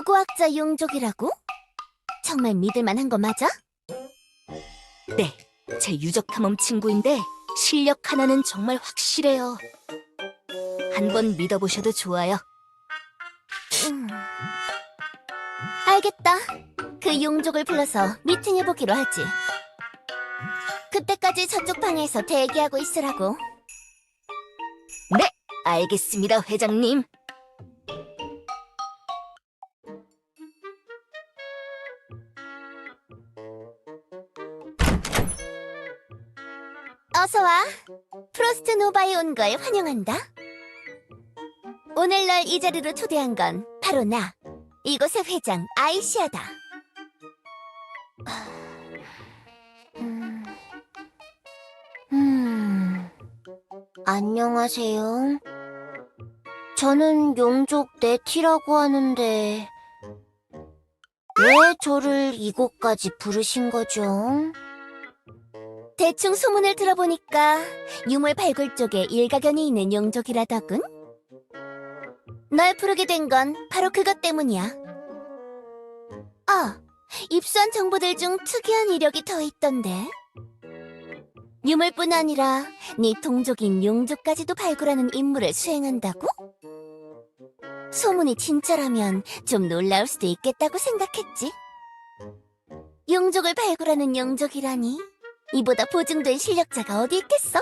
고고학자 용족이라고? 정말 믿을만한 거 맞아? 네, 제 유적 탐험 친구인데 실력 하나는 정말 확실해요. 한번 믿어보셔도 좋아요. 알겠다. 그 용족을 불러서 미팅해보기로 하지. 그때까지 저쪽 방에서 대기하고 있으라고. 네, 알겠습니다, 회장님. 어서와. 프로스트 노바에 온 걸 환영한다. 오늘 널 이 자리로 초대한 건 바로 나, 이곳의 회장 아이시아다. 안녕하세요. 저는 용족 네티라고 하는데 왜 저를 이곳까지 부르신 거죠? 대충 소문을 들어보니까 유물 발굴 쪽에 일가견이 있는 용족이라더군. 널 부르게 된 건 바로 그것 때문이야. 아, 입수한 정보들 중 특이한 이력이 더 있던데. 유물뿐 아니라 네 동족인 용족까지도 발굴하는 임무를 수행한다고? 소문이 진짜라면 좀 놀라울 수도 있겠다고 생각했지. 용족을 발굴하는 용족이라니, 이보다 보증된 실력자가 어디 있겠어?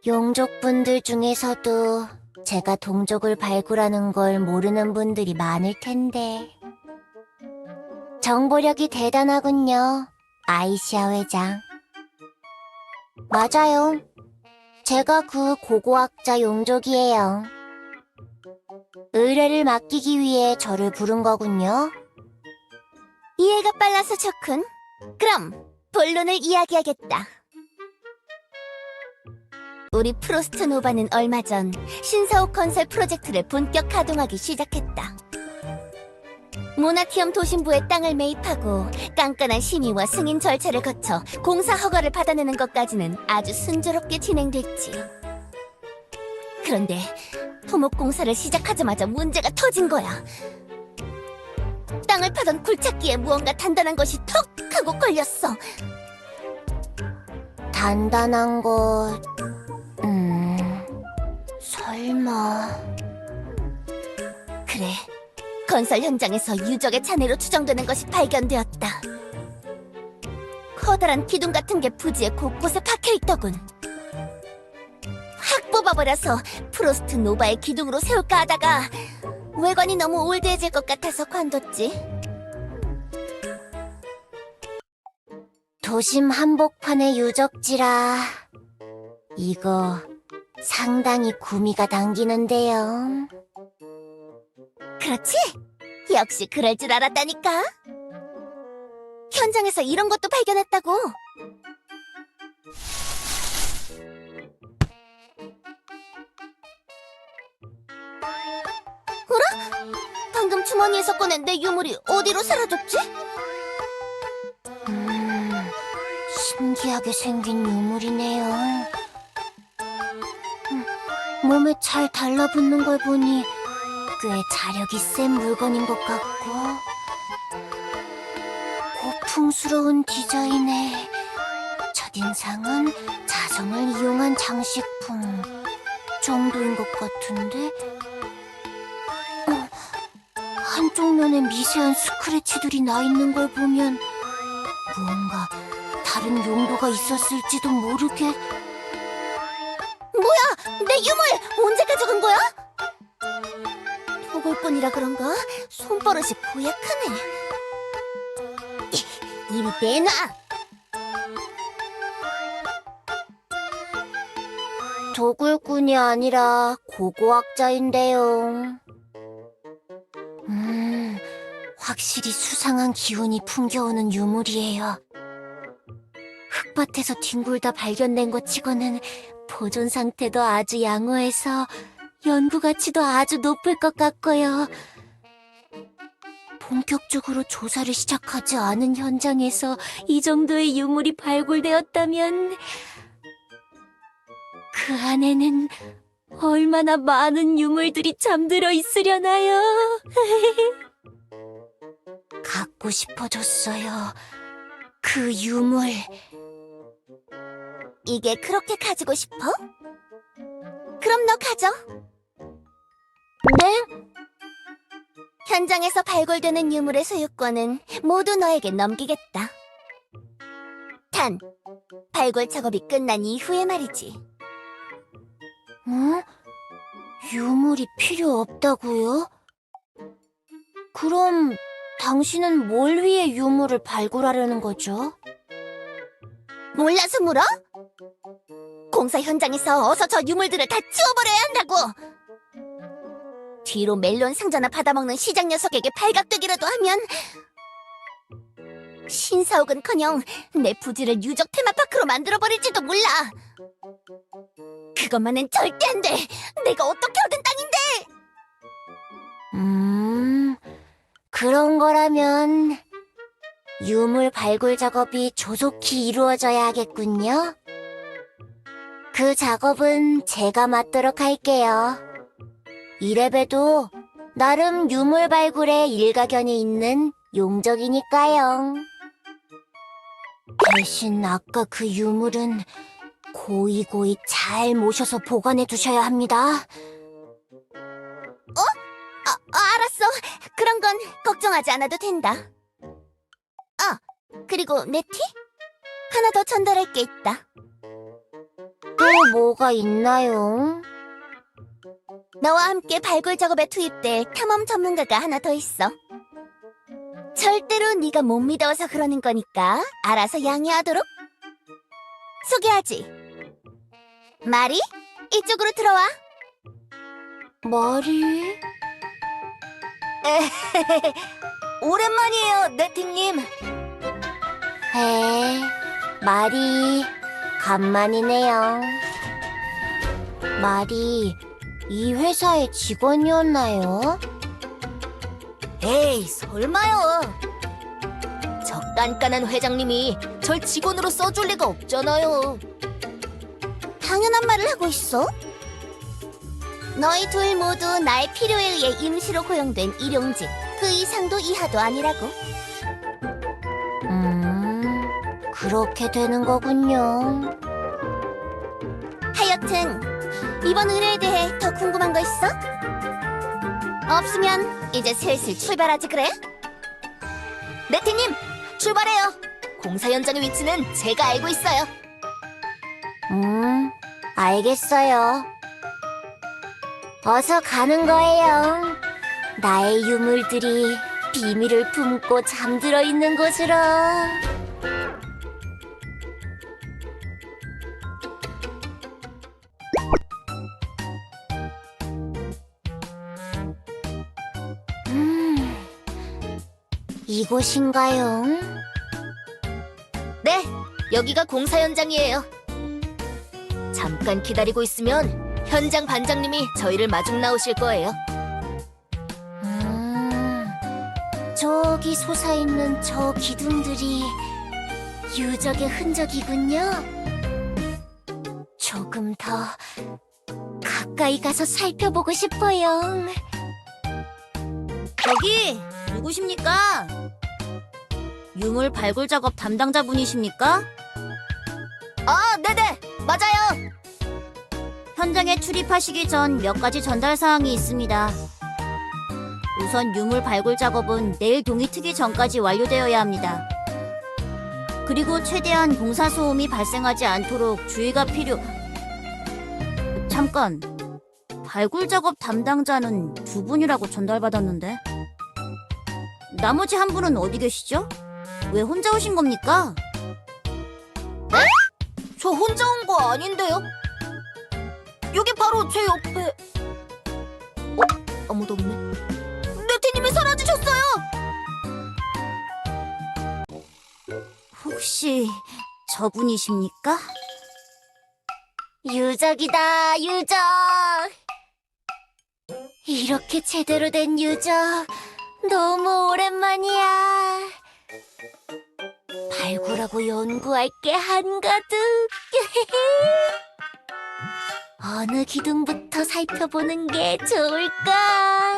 용족분들 중에서도 제가 동족을 발굴하는 걸 모르는 분들이 많을 텐데. 정보력이 대단하군요, 아이시아 회장. 맞아요. 제가 그 고고학자 용족이에요. 의뢰를 맡기기 위해 저를 부른 거군요. 이해가 빨라서 좋군. 그럼 본론을 이야기하겠다. 우리 프로스트 노바는 얼마 전 신사옥 건설 프로젝트를 본격 가동하기 시작했다. 모나티엄 도심부의 땅을 매입하고 깐깐한 심의와 승인 절차를 거쳐 공사 허가를 받아내는 것까지는 아주 순조롭게 진행됐지. 그런데 토목 공사를 시작하자마자 문제가 터진 거야. 땅을 파던 굴착기에 무언가 단단한 것이 턱 하고 걸렸어. 단단한 것... 설마... 그래, 건설 현장에서 유적의 잔해로 추정되는 것이 발견되었다. 커다란 기둥 같은 게 부지에 곳곳에 박혀있더군. 확 뽑아버려서 프로스트 노바의 기둥으로 세울까 하다가 외관이 너무 올드해질 것 같아서 관뒀지. 도심 한복판의 유적지라 이거 상당히 구미가 당기는데요. 그렇지? 역시 그럴 줄 알았다니까. 현장에서 이런 것도 발견했다고. 어라? 방금 주머니에서 꺼낸 내 유물이 어디로 사라졌지? 신기하게 생긴 유물이네요. 몸에 잘 달라붙는 걸 보니 꽤 자력이 센 물건인 것 같고, 고풍스러운 디자인에 첫인상은 자성을 이용한 장식품 정도인 것 같은데, 한쪽 면에 미세한 스크래치들이 나 있는 걸 보면 무언가 다른 용도가 있었을지도 모르게. 뭐야! 내 유물! 언제 가져간 거야? 토골꾼이라 그런가? 손버릇이 고약하네. 이리 내놔! 토굴꾼이 아니라 고고학자인데요. 확실히 수상한 기운이 풍겨오는 유물이에요. 흙밭에서 뒹굴다 발견된 것 치고는 보존 상태도 아주 양호해서 연구 가치도 아주 높을 것 같고요. 본격적으로 조사를 시작하지 않은 현장에서 이 정도의 유물이 발굴되었다면 그 안에는 얼마나 많은 유물들이 잠들어 있으려나요? 갖고 싶어졌어요. 그 유물. 이게 그렇게 가지고 싶어? 그럼 너 가져. 네? 현장에서 발굴되는 유물의 소유권은 모두 너에게 넘기겠다. 단, 발굴 작업이 끝난 이후에 말이지. 유물이 필요 없다고요? 그럼 당신은 뭘 위해 유물을 발굴하려는 거죠? 몰라서 물어? 공사 현장에서 어서 저 유물들을 다 치워버려야 한다고! 뒤로 멜론 상자나 받아먹는 시장 녀석에게 발각되기라도 하면 신사옥은커녕 내 부지를 유적 테마파크로 만들어버릴지도 몰라! 그것만은 절대 안 돼! 내가 어떻게 얻은 땅인데! 그런 거라면 유물 발굴 작업이 조속히 이루어져야 하겠군요. 그 작업은 제가 맡도록 할게요. 이래봬도 나름 유물 발굴에 일가견이 있는 용적이니까요. 대신 아까 그 유물은 고이고이 잘 모셔서 보관해 두셔야 합니다. 알았어. 그런 건 걱정하지 않아도 된다. 그리고 내 티? 하나 더 전달할 게 있다. 또 뭐가 있나요? 너와 함께 발굴 작업에 투입될 탐험 전문가가 하나 더 있어. 절대로 네가 못 믿어서 그러는 거니까 알아서 양해하도록. 소개하지. 마리, 이쪽으로 들어와. 마리? 오랜만이에요, 네팅님. 마리, 간만이네요. 마리, 이 회사의 직원이었나요? 에이, 설마요. 저 깐깐한 회장님이 절 직원으로 써줄 리가 없잖아요. 당연한 말을 하고 있어. 너희 둘 모두 나의 필요에 의해 임시로 고용된 일용직. 그 이상도 이하도 아니라고. 그렇게 되는 거군요. 하여튼 이번 의뢰에 대해 더 궁금한 거 있어? 없으면 이제 슬슬 출발하지 그래? 네티님, 출발해요. 공사 현장의 위치는 제가 알고 있어요. 알겠어요. 어서 가는 거예요. 나의 유물들이 비밀을 품고 잠들어 있는 곳으로. 이곳인가요? 네, 여기가 공사 현장이에요. 잠깐 기다리고 있으면 현장 반장님이 저희를 마중 나오실 거예요. 저기 솟아있는 저 기둥들이 유적의 흔적이군요. 조금 더 가까이 가서 살펴보고 싶어요. 저기 누구십니까? 유물 발굴 작업 담당자분이십니까? 네네, 맞아요. 현장에 출입하시기 전 몇 가지 전달 사항이 있습니다. 우선 유물 발굴 작업은 내일 동이 트기 전까지 완료되어야 합니다. 그리고 최대한 공사 소음이 발생하지 않도록 주의가 잠깐, 발굴 작업 담당자는 두 분이라고 전달받았는데 나머지 한 분은 어디 계시죠? 왜 혼자 오신 겁니까? 저 혼자 온 거 아닌데요? 여기 바로 제 옆에... 아무도 없네. 네티님이 사라지셨어요! 혹시 저분이십니까? 유적이다, 유적. 이렇게 제대로 된 유적 너무 오랜만이야. 발굴하고 연구할 게 한가득. 어느 기둥부터 살펴보는 게 좋을까?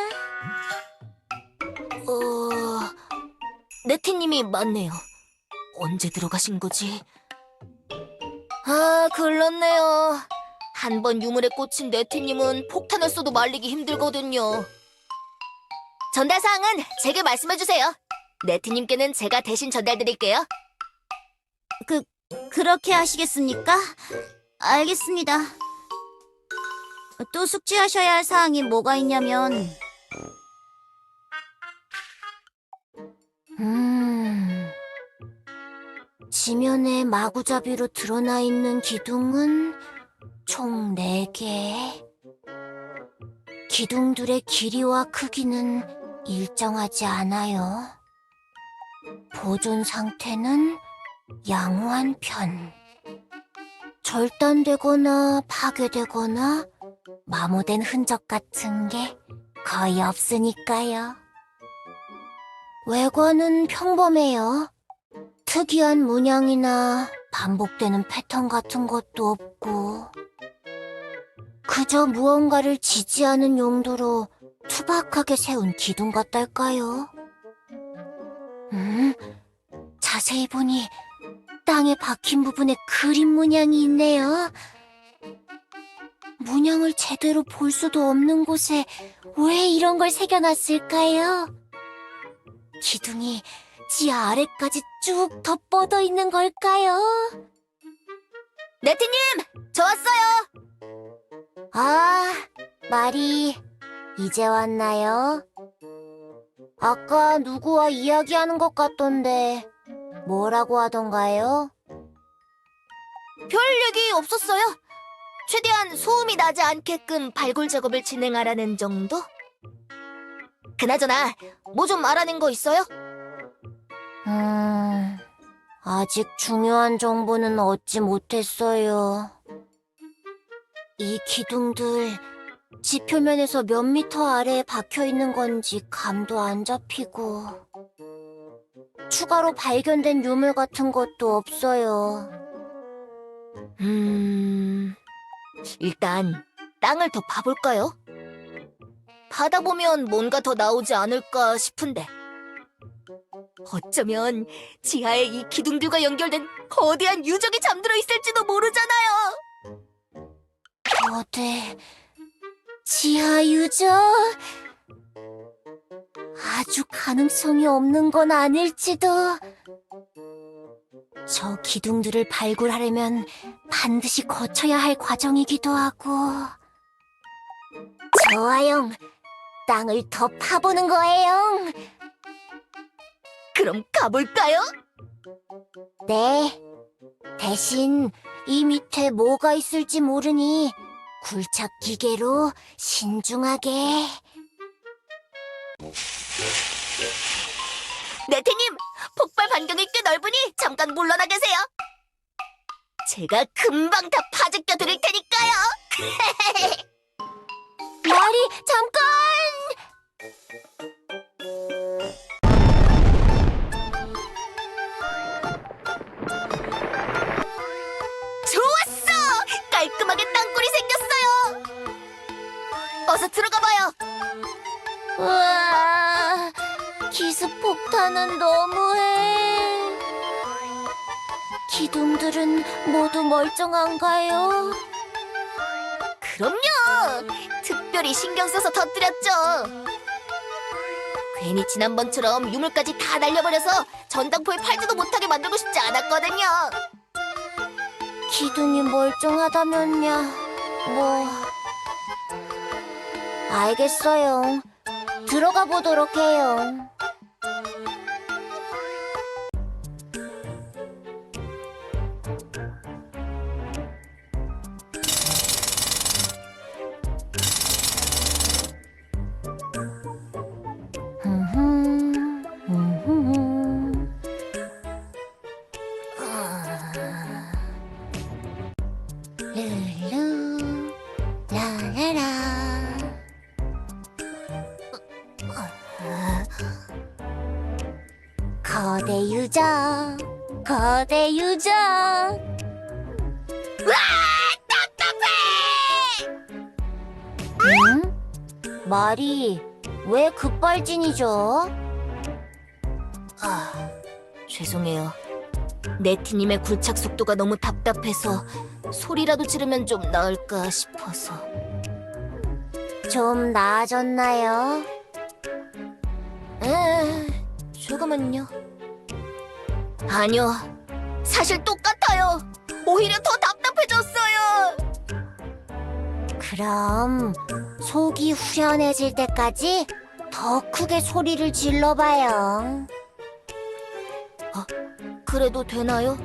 네티님이 맞네요. 언제 들어가신 거지? 아, 글렀네요. 한 번 유물에 꽂힌 네티님은 폭탄을 쏘도 말리기 힘들거든요. 전달사항은 제게 말씀해주세요. 네티님께는 제가 대신 전달드릴게요. 그렇게 하시겠습니까? 알겠습니다. 또 숙지하셔야 할 사항이 뭐가 있냐면 지면에 마구잡이로 드러나 있는 기둥은 총 4개. 기둥들의 길이와 크기는 일정하지 않아요. 보존 상태는 양호한 편. 절단되거나 파괴되거나 마모된 흔적 같은 게 거의 없으니까요. 외관은 평범해요. 특이한 문양이나 반복되는 패턴 같은 것도 없고 그저 무언가를 지지하는 용도로 투박하게 세운 기둥 같달까요? 자세히 보니 땅에 박힌 부분에 그림 문양이 있네요. 문양을 제대로 볼 수도 없는 곳에 왜 이런 걸 새겨놨을까요? 기둥이 지하 아래까지 쭉 더 뻗어 있는 걸까요? 네티님! 저 왔어요! 아, 마리, 이제 왔나요? 아까 누구와 이야기하는 것 같던데 뭐라고 하던가요? 별 얘기 없었어요. 최대한 소음이 나지 않게끔 발굴 작업을 진행하라는 정도? 그나저나 뭐 좀 알아낸 거 있어요? 아직 중요한 정보는 얻지 못했어요. 이 기둥들 지표면에서 몇 미터 아래에 박혀 있는 건지 감도 안 잡히고 추가로 발견된 유물 같은 것도 없어요. 일단 땅을 더 파볼까요? 파다 보면 뭔가 더 나오지 않을까 싶은데 어쩌면 지하에 이 기둥들과 연결된 거대한 유적이 잠들어 있을지도 모르잖아요. 거대 지하 유적? 아주 가능성이 없는 건 아닐지도. 저 기둥들을 발굴하려면 반드시 거쳐야 할 과정이기도 하고. 좋아요. 땅을 더 파보는 거예요. 그럼 가볼까요? 네. 대신 이 밑에 뭐가 있을지 모르니 굴착 기계로 신중하게. 네테님, 폭발 반경이 꽤 넓으니 잠깐 물러나 계세요. 제가 금방 다 파제껴 드릴 테니까요. 마리, 잠깐! 좋았어! 깔끔하게 땅굴이 생겼어요. 어서 들어가봐요. 우와, 기습폭탄은 너무해. 기둥들은 모두 멀쩡한가요? 그럼요. 특별히 신경 써서 터뜨렸죠. 괜히 지난번처럼 유물까지 다 날려버려서 전당포에 팔지도 못하게 만들고 싶지 않았거든요. 기둥이 멀쩡하다면야 뭐 알겠어요. 들어가 보도록 해요. 룰루 라라라. 거대 유적, 거대 유적. 와, 답답해! 말이 왜 급발진이죠? 죄송해요. 네티님의 굴착 속도가 너무 답답해서 소리라도 지르면 좀 나을까 싶어서. 좀 나아졌나요? 조금은요. 아니요. 사실 똑같아요. 오히려 더 답답해졌어요. 그럼 속이 후련해질 때까지 더 크게 소리를 질러봐요. 그래도 되나요?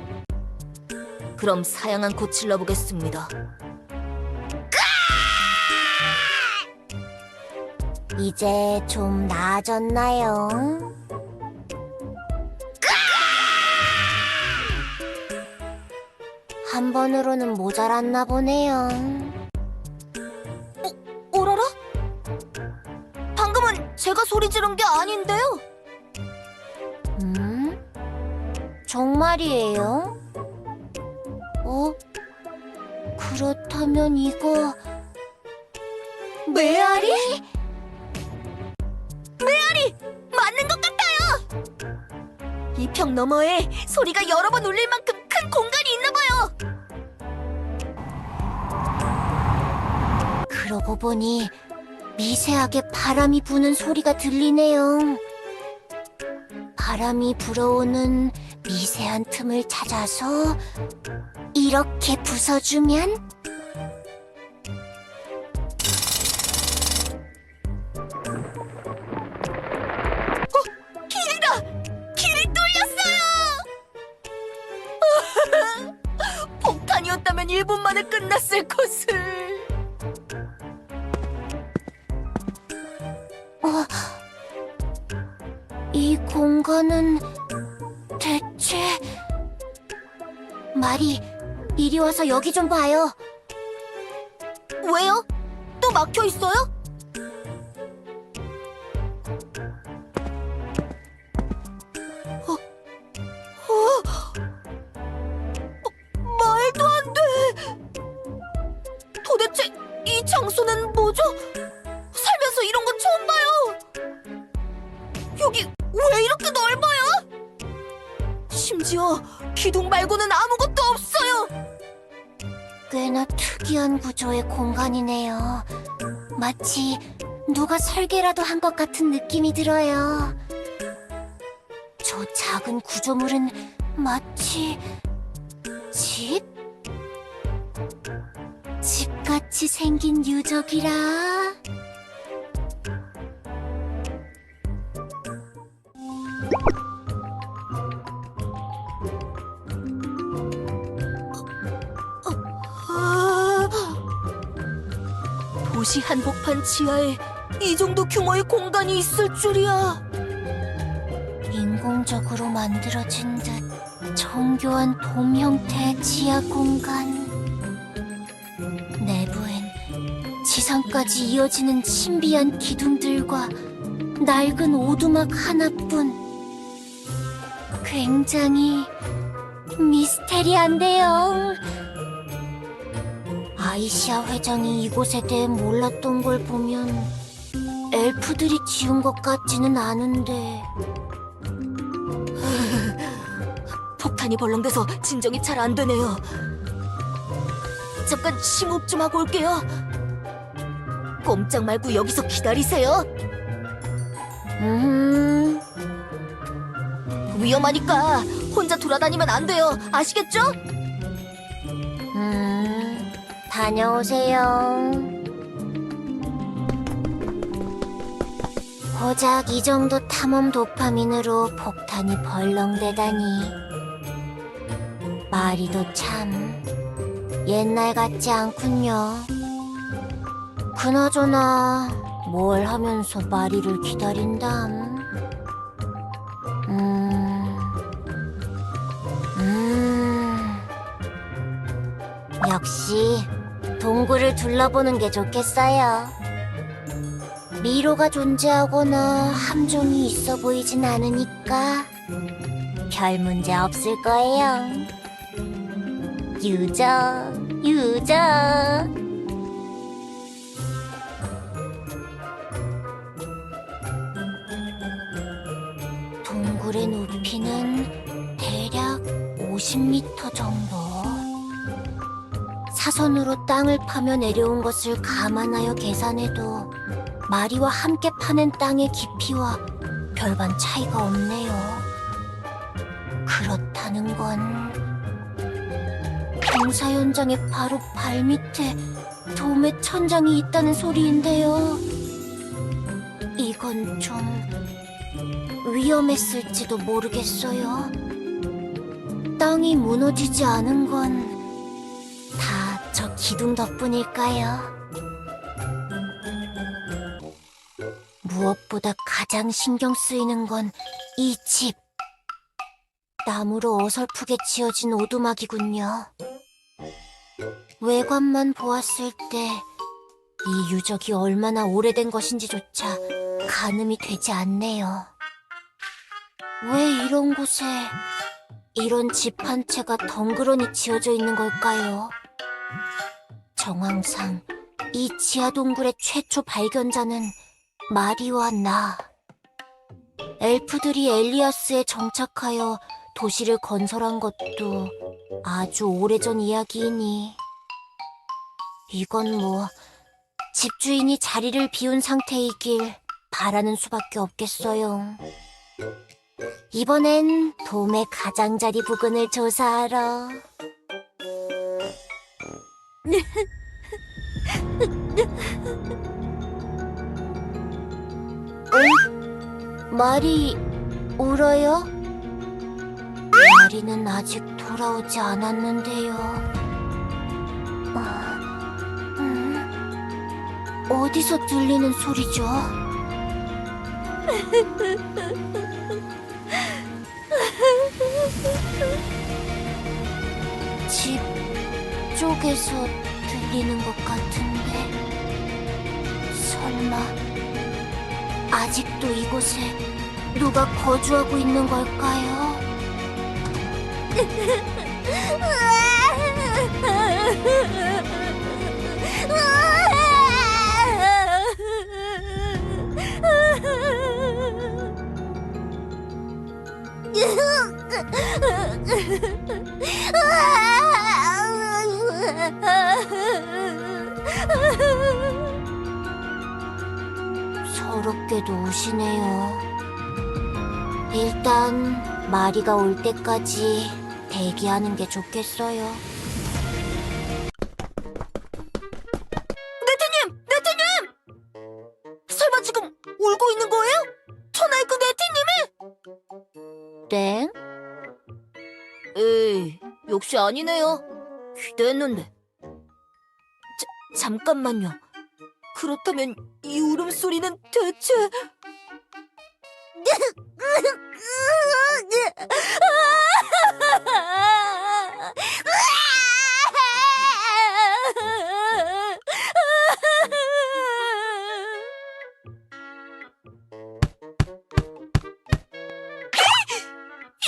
그럼 사양한 고칠러 보겠습니다. 이제 좀 나아졌나요? 한 번으로는 모자랐나 보네요. 오라라? 방금은 제가 소리 지른 게 아닌데요? 정말이에요? 그렇다면 이거 메아리? 맞는 것 같아요! 이 벽 너머에 소리가 여러 번 울릴 만큼 큰 공간이 있나 봐요! 그러고 보니 미세하게 바람이 부는 소리가 들리네요. 바람이 불어오는 미세한 틈을 찾아서 이렇게 부숴주면 길이 뚫렸어요! 폭탄이었다면 1분 만에 끝났을 것을... 이 공간은 대체... 말이 이리 와서 여기 좀 봐요. 왜요? 또 막혀 있어요? 말도 안 돼! 도대체 이 장소는 뭐죠? 살면서 이런 건 처음 봐요! 여기 왜 이렇게 넓어요? 심지어 기둥 말고는 아무것도 없어요! 꽤나 특이한 구조의 공간이네요. 마치 누가 설계라도 한 것 같은 느낌이 들어요. 저 작은 구조물은 마치 집? 집같이 생긴 유적이라. 도시 한복판 지하에 이 정도 규모의 공간이 있을 줄이야. 인공적으로 만들어진 듯 정교한 돔 형태의 지하 공간. 내부엔 지상까지 이어지는 신비한 기둥들과 낡은 오두막 하나뿐. 굉장히 미스테리한데요. 아이시아 회장이 이곳에 대해 몰랐던 걸 보면 엘프들이 지은 것 같지는 않은데. 폭탄이 벌렁대서 진정이 잘 안 되네요. 잠깐 심호흡 좀 하고 올게요. 꼼짝 말고 여기서 기다리세요. 위험하니까 혼자 돌아다니면 안 돼요. 아시겠죠? 다녀오세요. 고작 이 정도 탐험 도파민으로 폭탄이 벌렁대다니. 마리도 참 옛날 같지 않군요. 그나저나 뭘 하면서 마리를 기다린담? 역시 동굴을 둘러보는 게 좋겠어요. 미로가 존재하거나 함정이 있어 보이진 않으니까 별 문제 없을 거예요. 유저. 높이는 대략 50m 정도. 사선으로 땅을 파며 내려온 것을 감안하여 계산해도 마리와 함께 파낸 땅의 깊이와 별반 차이가 없네요. 그렇다는 건 공사 현장의 바로 발밑에 돔의 천장이 있다는 소리인데요. 이건 좀 위험했을지도 모르겠어요. 땅이 무너지지 않은 건 다 저 기둥 덕분일까요? 무엇보다 가장 신경 쓰이는 건 이 집. 나무로 어설프게 지어진 오두막이군요. 외관만 보았을 때 이 유적이 얼마나 오래된 것인지조차 가늠이 되지 않네요. 왜 이런 곳에 이런 집 한 채가 덩그러니 지어져 있는 걸까요? 정황상 이 지하 동굴의 최초 발견자는 마리와 나. 엘프들이 엘리아스에 정착하여 도시를 건설한 것도 아주 오래전 이야기이니 이건 뭐 집주인이 자리를 비운 상태이길 바라는 수밖에 없겠어요. 이번엔 돔의 가장자리 부근을 조사하러. 마리 울어요? 마리는 아직 돌아오지 않았는데요. 어디서 들리는 소리죠? 집 쪽에서 들리는 것 같은데 설마 아직도 이곳에 누가 거주하고 있는 걸까요? 서럽게도 우시네요. 일단 마리가 올 때까지 대기하는 게 좋겠어요. 네티님! 설마 지금 울고 있는 거예요? 천하의 그 네티님이? 땡? 에이, 역시 아니네요. 기대했는데. 잠깐만요. 그렇다면 이 울음소리는 대체...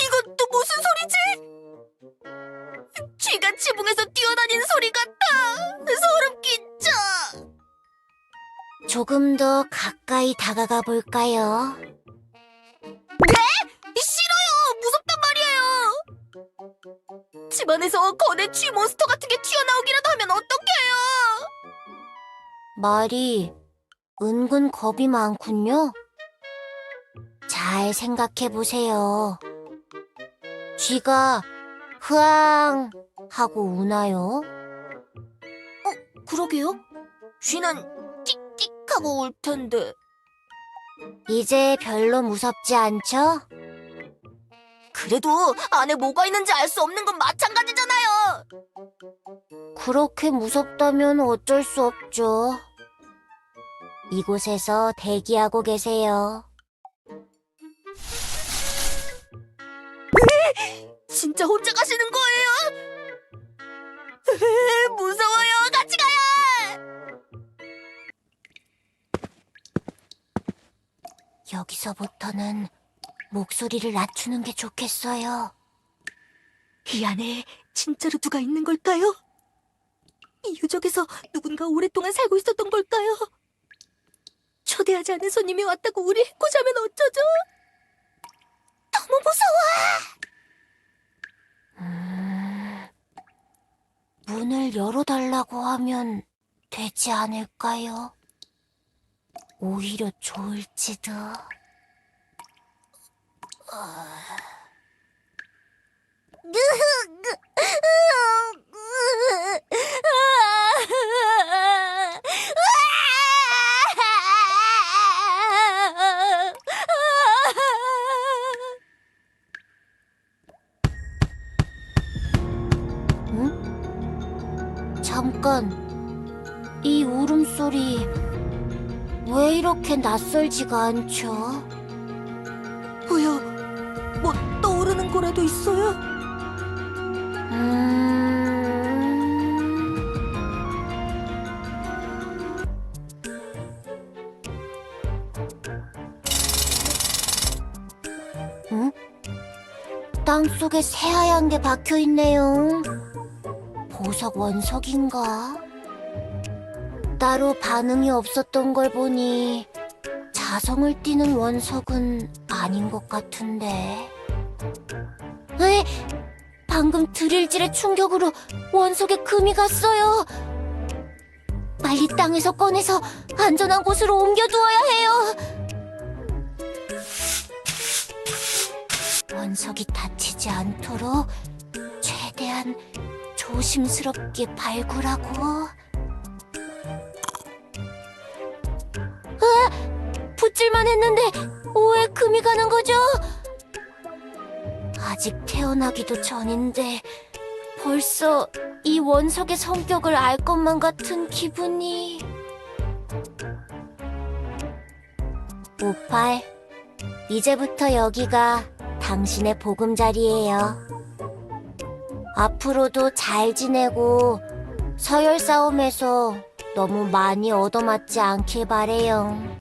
이건 또 무슨 소리지? 쥐가 지붕에서 뛰어다니는 소리 같아. 소름 끼쳐. 조금 더 가까이 다가가 볼까요? 싫어요. 무섭단 말이에요. 집안에서 거대 쥐 몬스터 같은 게 튀어나오기라도 하면 어떡해요? 말이 은근 겁이 많군요. 잘 생각해 보세요. 쥐가 흐앙 하고 우나요? 그러게요. 쥐는 틱틱 하고 울 텐데. 이제 별로 무섭지 않죠? 그래도 안에 뭐가 있는지 알 수 없는 건 마찬가지잖아요. 그렇게 무섭다면 어쩔 수 없죠. 이곳에서 대기하고 계세요. 진짜 혼자 가시는 거예요? 무서워요. 같이 가요. 여기서부터는 목소리를 낮추는 게 좋겠어요. 이 안에 진짜로 누가 있는 걸까요? 이 유적에서 누군가 오랫동안 살고 있었던 걸까요? 초대하지 않은 손님이 왔다고 우리 해코자면 어쩌죠? 너무 무서워. 문을 열어달라고 하면 되지 않을까요? 오히려 좋을지도. 응? 잠깐, 이 울음소리 왜 이렇게 낯설지가 않죠? 뭐야? 뭐 떠오르는 거라도 있어요? 응? 땅속에 새하얀 게 박혀 있네요. 보석 원석인가? 따로 반응이 없었던 걸 보니 자성을 띠는 원석은 아닌 것 같은데. 에? 방금 드릴질의 충격으로 원석에 금이 갔어요. 빨리 땅에서 꺼내서 안전한 곳으로 옮겨두어야 해요. 원석이 다치지 않도록 최대한 조심스럽게 발굴하고. 붙질만 했는데 왜 금이 가는 거죠? 아직 태어나기도 전인데 벌써 이 원석의 성격을 알 것만 같은 기분이. 58, 이제부터 여기가 당신의 보금자리예요. 앞으로도 잘 지내고 서열 싸움에서 너무 많이 얻어맞지 않길 바래요.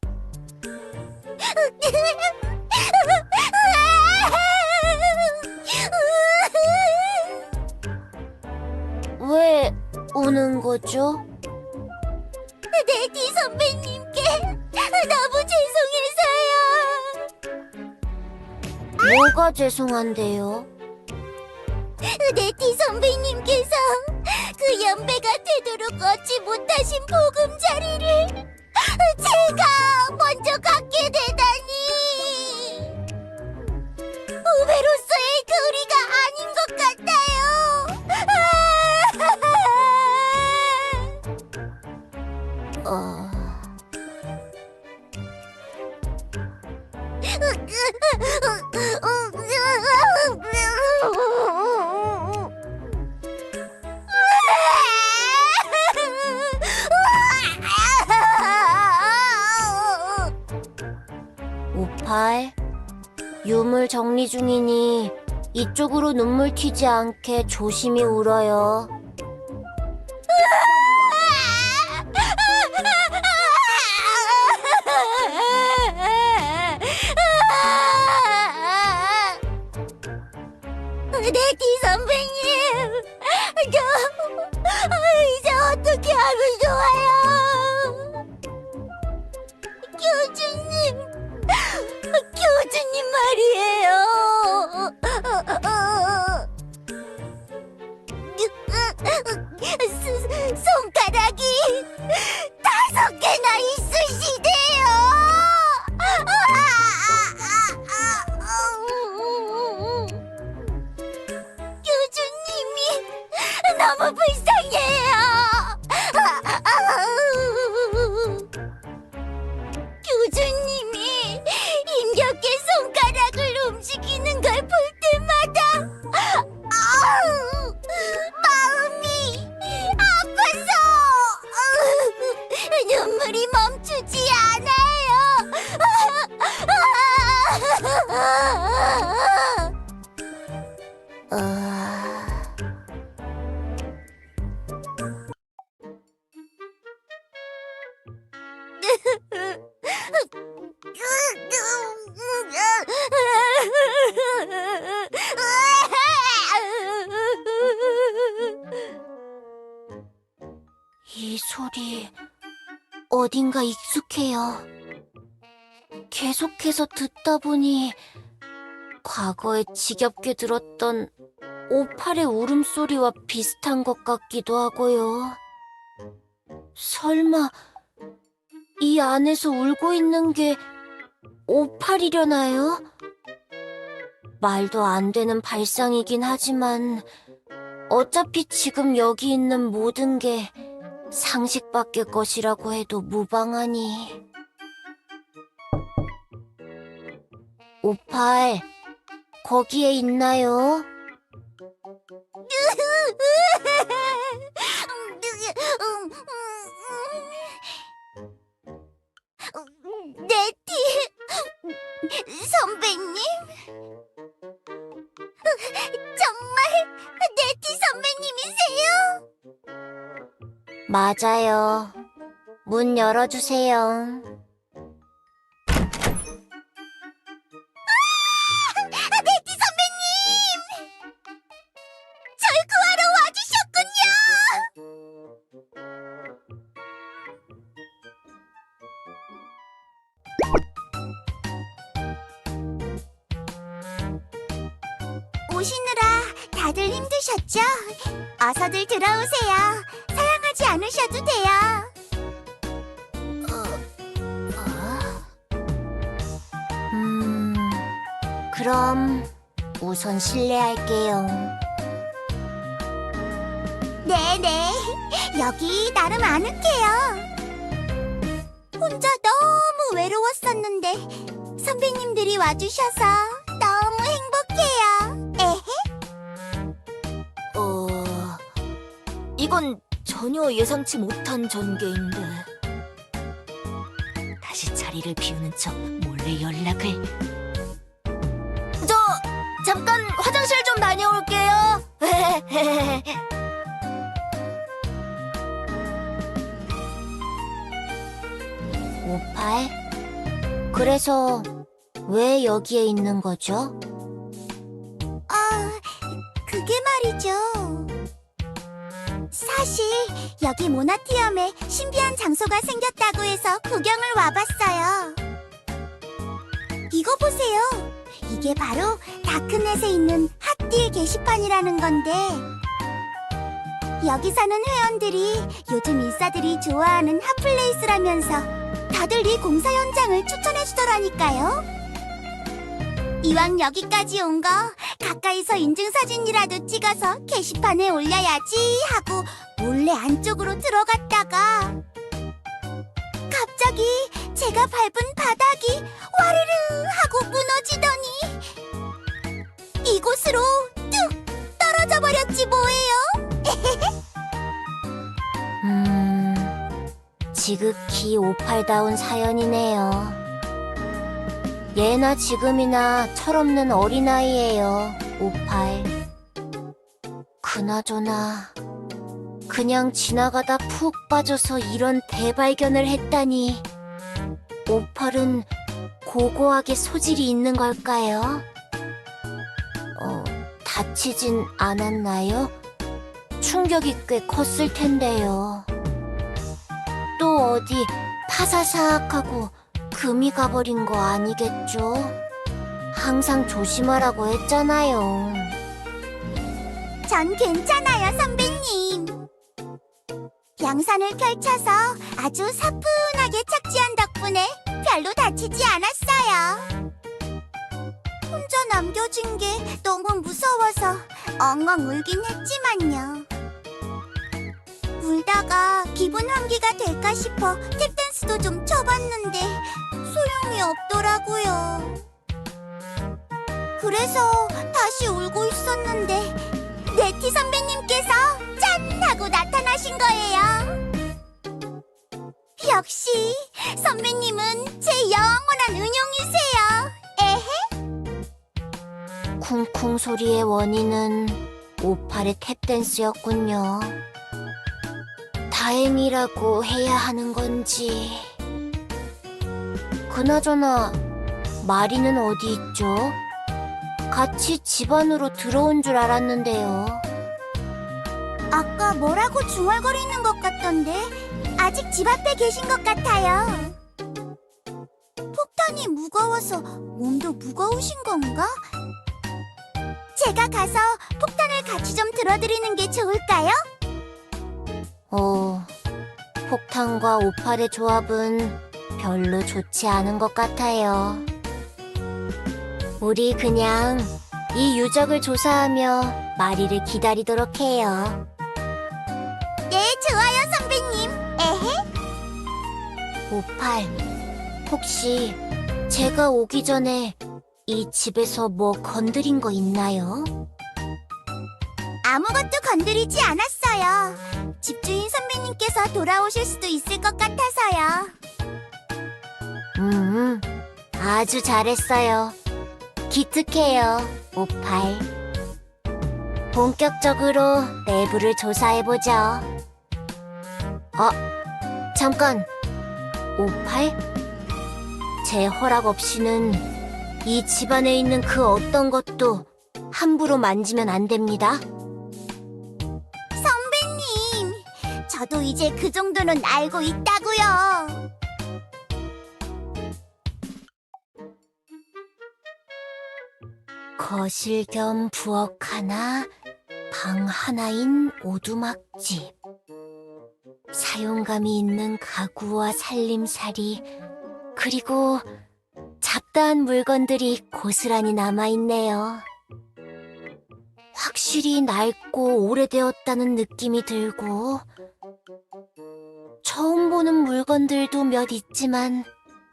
왜 우는 거죠? 네티 선배님께 너무 죄송해서요. 뭐가 죄송한데요? 네티 선배님께서 그 연배가 되도록 얻지 못하신 보금자리를 제가 먼저 갖게 되다니. 후배로서의 도리가 아닌 것 같아요. 오팔, 유물 정리 중이니 이쪽으로 눈물 튀지 않게 조심히 울어요. 네티 선배님, 저 이제 어떻게 하면 좋아요? 교주님 말이에요. 손가락이 5개나 있으시대요. 교주님이 너무 불쌍해요. 교주님이 힘겹게 손가락을 움직이는 걸 볼 때마다 마음이 아파서 눈물이 멈추지 않아요. 이 소리 어딘가 익숙해요. 계속해서 듣다 보니 과거에 지겹게 들었던 오팔의 울음소리와 비슷한 것 같기도 하고요. 설마 이 안에서 울고 있는 게 오팔이려나요? 말도 안 되는 발상이긴 하지만 어차피 지금 여기 있는 모든 게 상식 밖의 것이라고 해도 무방하니. 오팔, 거기에 있나요? 네티 선배님? 정말 네티 선배님이세요? 맞아요. 문 열어주세요. 네티 선배님! 절 구하러 와주셨군요! 오시느라 다들 힘드셨죠? 어서들 들어오세요. 사양하지 않으셔도 돼요. 그럼 우선 실례할게요. 네네, 여기 나름 아늑해요. 혼자 너무 외로웠었는데 선배님들이 와주셔서 너무 행복해요. 에헤. 이건 전혀 예상치 못한 전개인데. 다시 자리를 비우는 척 몰래 연락을. 잠깐 화장실 좀 다녀올게요. 오팔? 그래서 왜 여기에 있는 거죠? 그게 말이죠. 사실 여기 모나티엄에 신비한 장소가 생겼다고 해서 구경을 와봤어요. 이거 보세요. 이게 바로 다크넷에 있는 핫딜 게시판이라는 건데 여기 사는 회원들이 요즘 인싸들이 좋아하는 핫플레이스라면서 다들 이 공사 현장을 추천해주더라니까요. 이왕 여기까지 온 거 가까이서 인증사진이라도 찍어서 게시판에 올려야지 하고 몰래 안쪽으로 들어갔다가 갑자기 제가 밟은 바닥이 와르르 하고 무너지더니 이곳으로 뚝 떨어져 버렸지 뭐예요. 지극히 오팔다운 사연이네요. 예나 지금이나 철없는 어린아이예요, 오팔. 그나저나 그냥 지나가다 푹 빠져서 이런 대발견을 했다니. 오팔은 고고하게 소질이 있는 걸까요? 다치진 않았나요? 충격이 꽤 컸을 텐데요. 또 어디 파사삭하고 금이 가버린 거 아니겠죠? 항상 조심하라고 했잖아요. 전 괜찮아요, 선배님. 양산을 펼쳐서 아주 사뿐하게 착지한 덕분에 별로 다치지 않았어요. 혼자 남겨진 게 너무 무서워서 엉엉 울긴 했지만요. 울다가 기분 환기가 될까 싶어 탭댄스도 좀 쳐봤는데 소용이 없더라고요. 그래서 다시 울고 있었는데 네티 선배님께서 짠! 하고 나타나신 거예요. 역시 선배님은 제 영원한 은용이세요. 에헤. 쿵쿵 소리의 원인은 오팔의 탭댄스였군요. 다행이라고 해야 하는 건지. 그나저나 마리는 어디 있죠? 같이 집 안으로 들어온 줄 알았는데요. 아까 뭐라고 중얼거리는 것 같던데 아직 집 앞에 계신 것 같아요. 폭탄이 무거워서 몸도 무거우신 건가? 제가 가서 폭탄을 같이 좀 들어드리는 게 좋을까요? 폭탄과 오팔의 조합은 별로 좋지 않은 것 같아요. 우리 그냥 이 유적을 조사하며 마리를 기다리도록 해요. 네, 좋아요, 선배님. 에헤. 오팔, 혹시 제가 오기 전에 이 집에서 뭐 건드린 거 있나요? 아무것도 건드리지 않았어요. 집주인 선배님께서 돌아오실 수도 있을 것 같아서요. 아주 잘했어요. 기특해요, 오팔. 본격적으로 내부를 조사해보죠. 잠깐. 오팔? 제 허락 없이는 이 집안에 있는 그 어떤 것도 함부로 만지면 안 됩니다. 선배님, 저도 이제 그 정도는 알고 있다고요. 거실 겸 부엌 하나, 방 하나인 오두막집. 사용감이 있는 가구와 살림살이, 그리고 잡다한 물건들이 고스란히 남아있네요. 확실히 낡고 오래되었다는 느낌이 들고, 처음 보는 물건들도 몇 있지만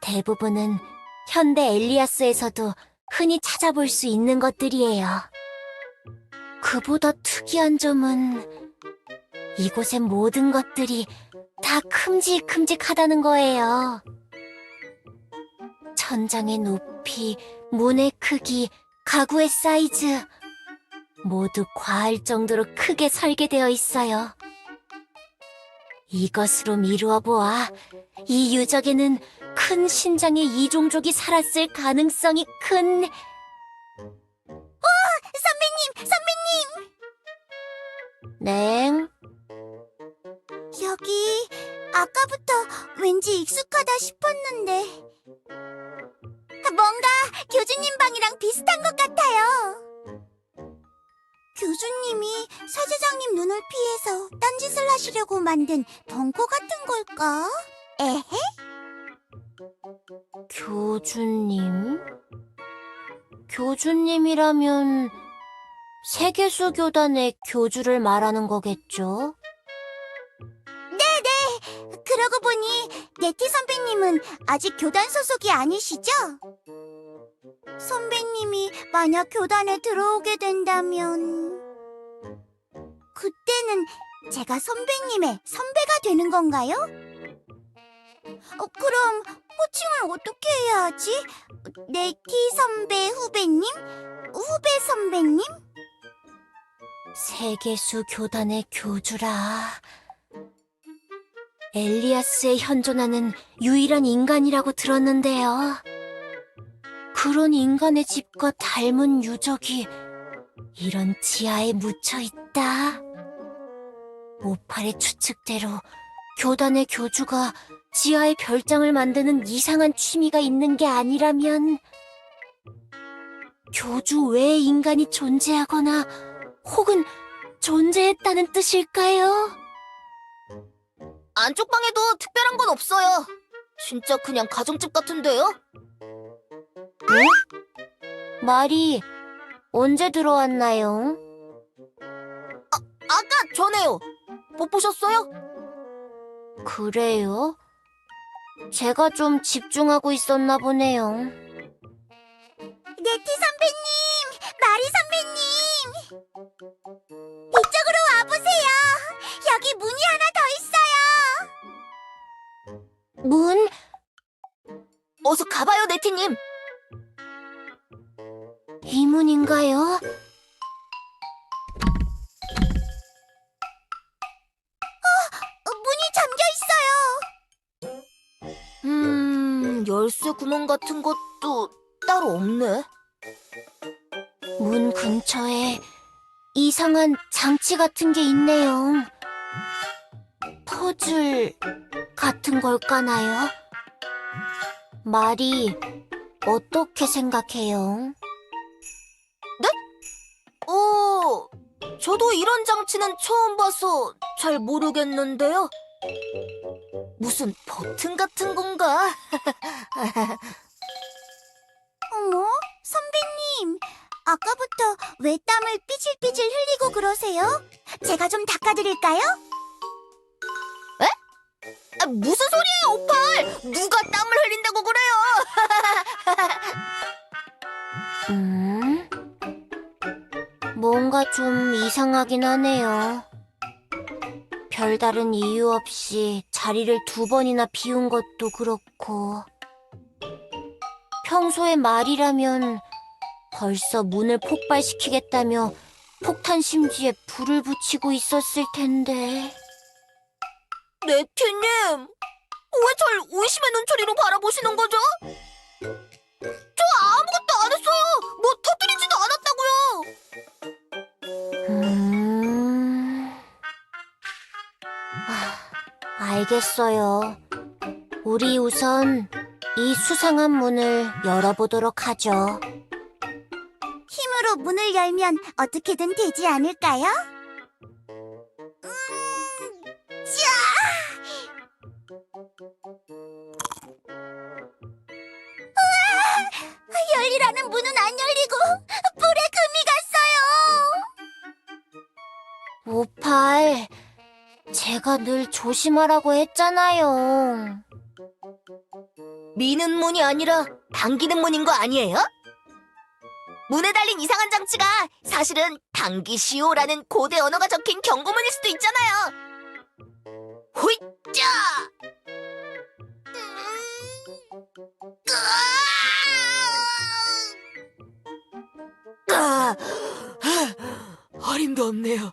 대부분은 현대 엘리아스에서도 흔히 찾아볼 수 있는 것들이에요. 그보다 특이한 점은 이곳의 모든 것들이 다 큼직큼직하다는 거예요. 천장의 높이, 문의 크기, 가구의 사이즈 모두 과할 정도로 크게 설계되어 있어요. 이것으로 미루어 보아 이 유적에는 큰 신장의 이종족이 살았을 가능성이 큰... 선배님! 냉? 여기 아까부터 왠지 익숙하다 싶었는데 뭔가 교주님 방이랑 비슷한 것 같아요. 교주님이 사제장님 눈을 피해서 딴짓을 하시려고 만든 벙커 같은 걸까? 에헤? 교주님? 교주님이라면 세계수 교단의 교주를 말하는 거겠죠? 네네! 그러고 보니 네티 선배님은 아직 교단 소속이 아니시죠? 선배님이 만약 교단에 들어오게 된다면 그때는 제가 선배님의 선배가 되는 건가요? 그럼 호칭을 어떻게 해야 하지? 네티 선배 후배님? 후배 선배님? 세계수 교단의 교주라... 엘리아스에 현존하는 유일한 인간이라고 들었는데요. 그런 인간의 집과 닮은 유적이 이런 지하에 묻혀있다. 오팔의 추측대로 교단의 교주가 지하에 별장을 만드는 이상한 취미가 있는 게 아니라면 교주 외의 인간이 존재하거나 혹은 존재했다는 뜻일까요? 안쪽 방에도 특별한 건 없어요. 진짜 그냥 가정집 같은데요? 말이 언제 들어왔나요? 아까 전에요. 못 보셨어요? 그래요? 제가 좀 집중하고 있었나 보네요. 네티 선배님! 마리 선배님! 이쪽으로 와보세요! 여기 문이 하나 더 있어요! 문? 어서 가봐요, 네티님. 이 문인가요? 문이 잠겨 있어요! 열쇠 구멍 같은 것도 따로 없네. 문 근처에 이상한 장치 같은 게 있네요. 퍼즐 같은 걸까나요? 말이 어떻게 생각해요? 저도 이런 장치는 처음 봐서 잘 모르겠는데요. 무슨 버튼 같은 건가? 어머, 선배님. 아까부터 왜 땀을 삐질삐질 흘리고 그러세요? 제가 좀 닦아드릴까요? 무슨 소리예요, 오팔! 누가 땀을 흘린다고 그래요? 뭔가 좀 이상하긴 하네요. 별다른 이유 없이 자리를 2번이나 비운 것도 그렇고. 평소에 말이라면 벌써 문을 폭발시키겠다며 폭탄 심지에 불을 붙이고 있었을 텐데. 네티님, 왜 절 의심의 눈초리로 바라보시는 거죠? 저 아무것도 안 했어요! 뭐 터뜨리지도 않았다고요! 알겠어요. 우리 우선 이 수상한 문을 열어보도록 하죠. 힘으로 문을 열면 어떻게든 되지 않을까요? 열리라는 문은 안 열리고 불에 금이 갔어요. 오팔, 제가 늘 조심하라고 했잖아요. 미는 문이 아니라 당기는 문인 거 아니에요? 문에 달린 이상한 장치가 사실은 당기시오라는 고대 언어가 적힌 경고문일 수도 있잖아요. 호이짜! 어림도 없네요.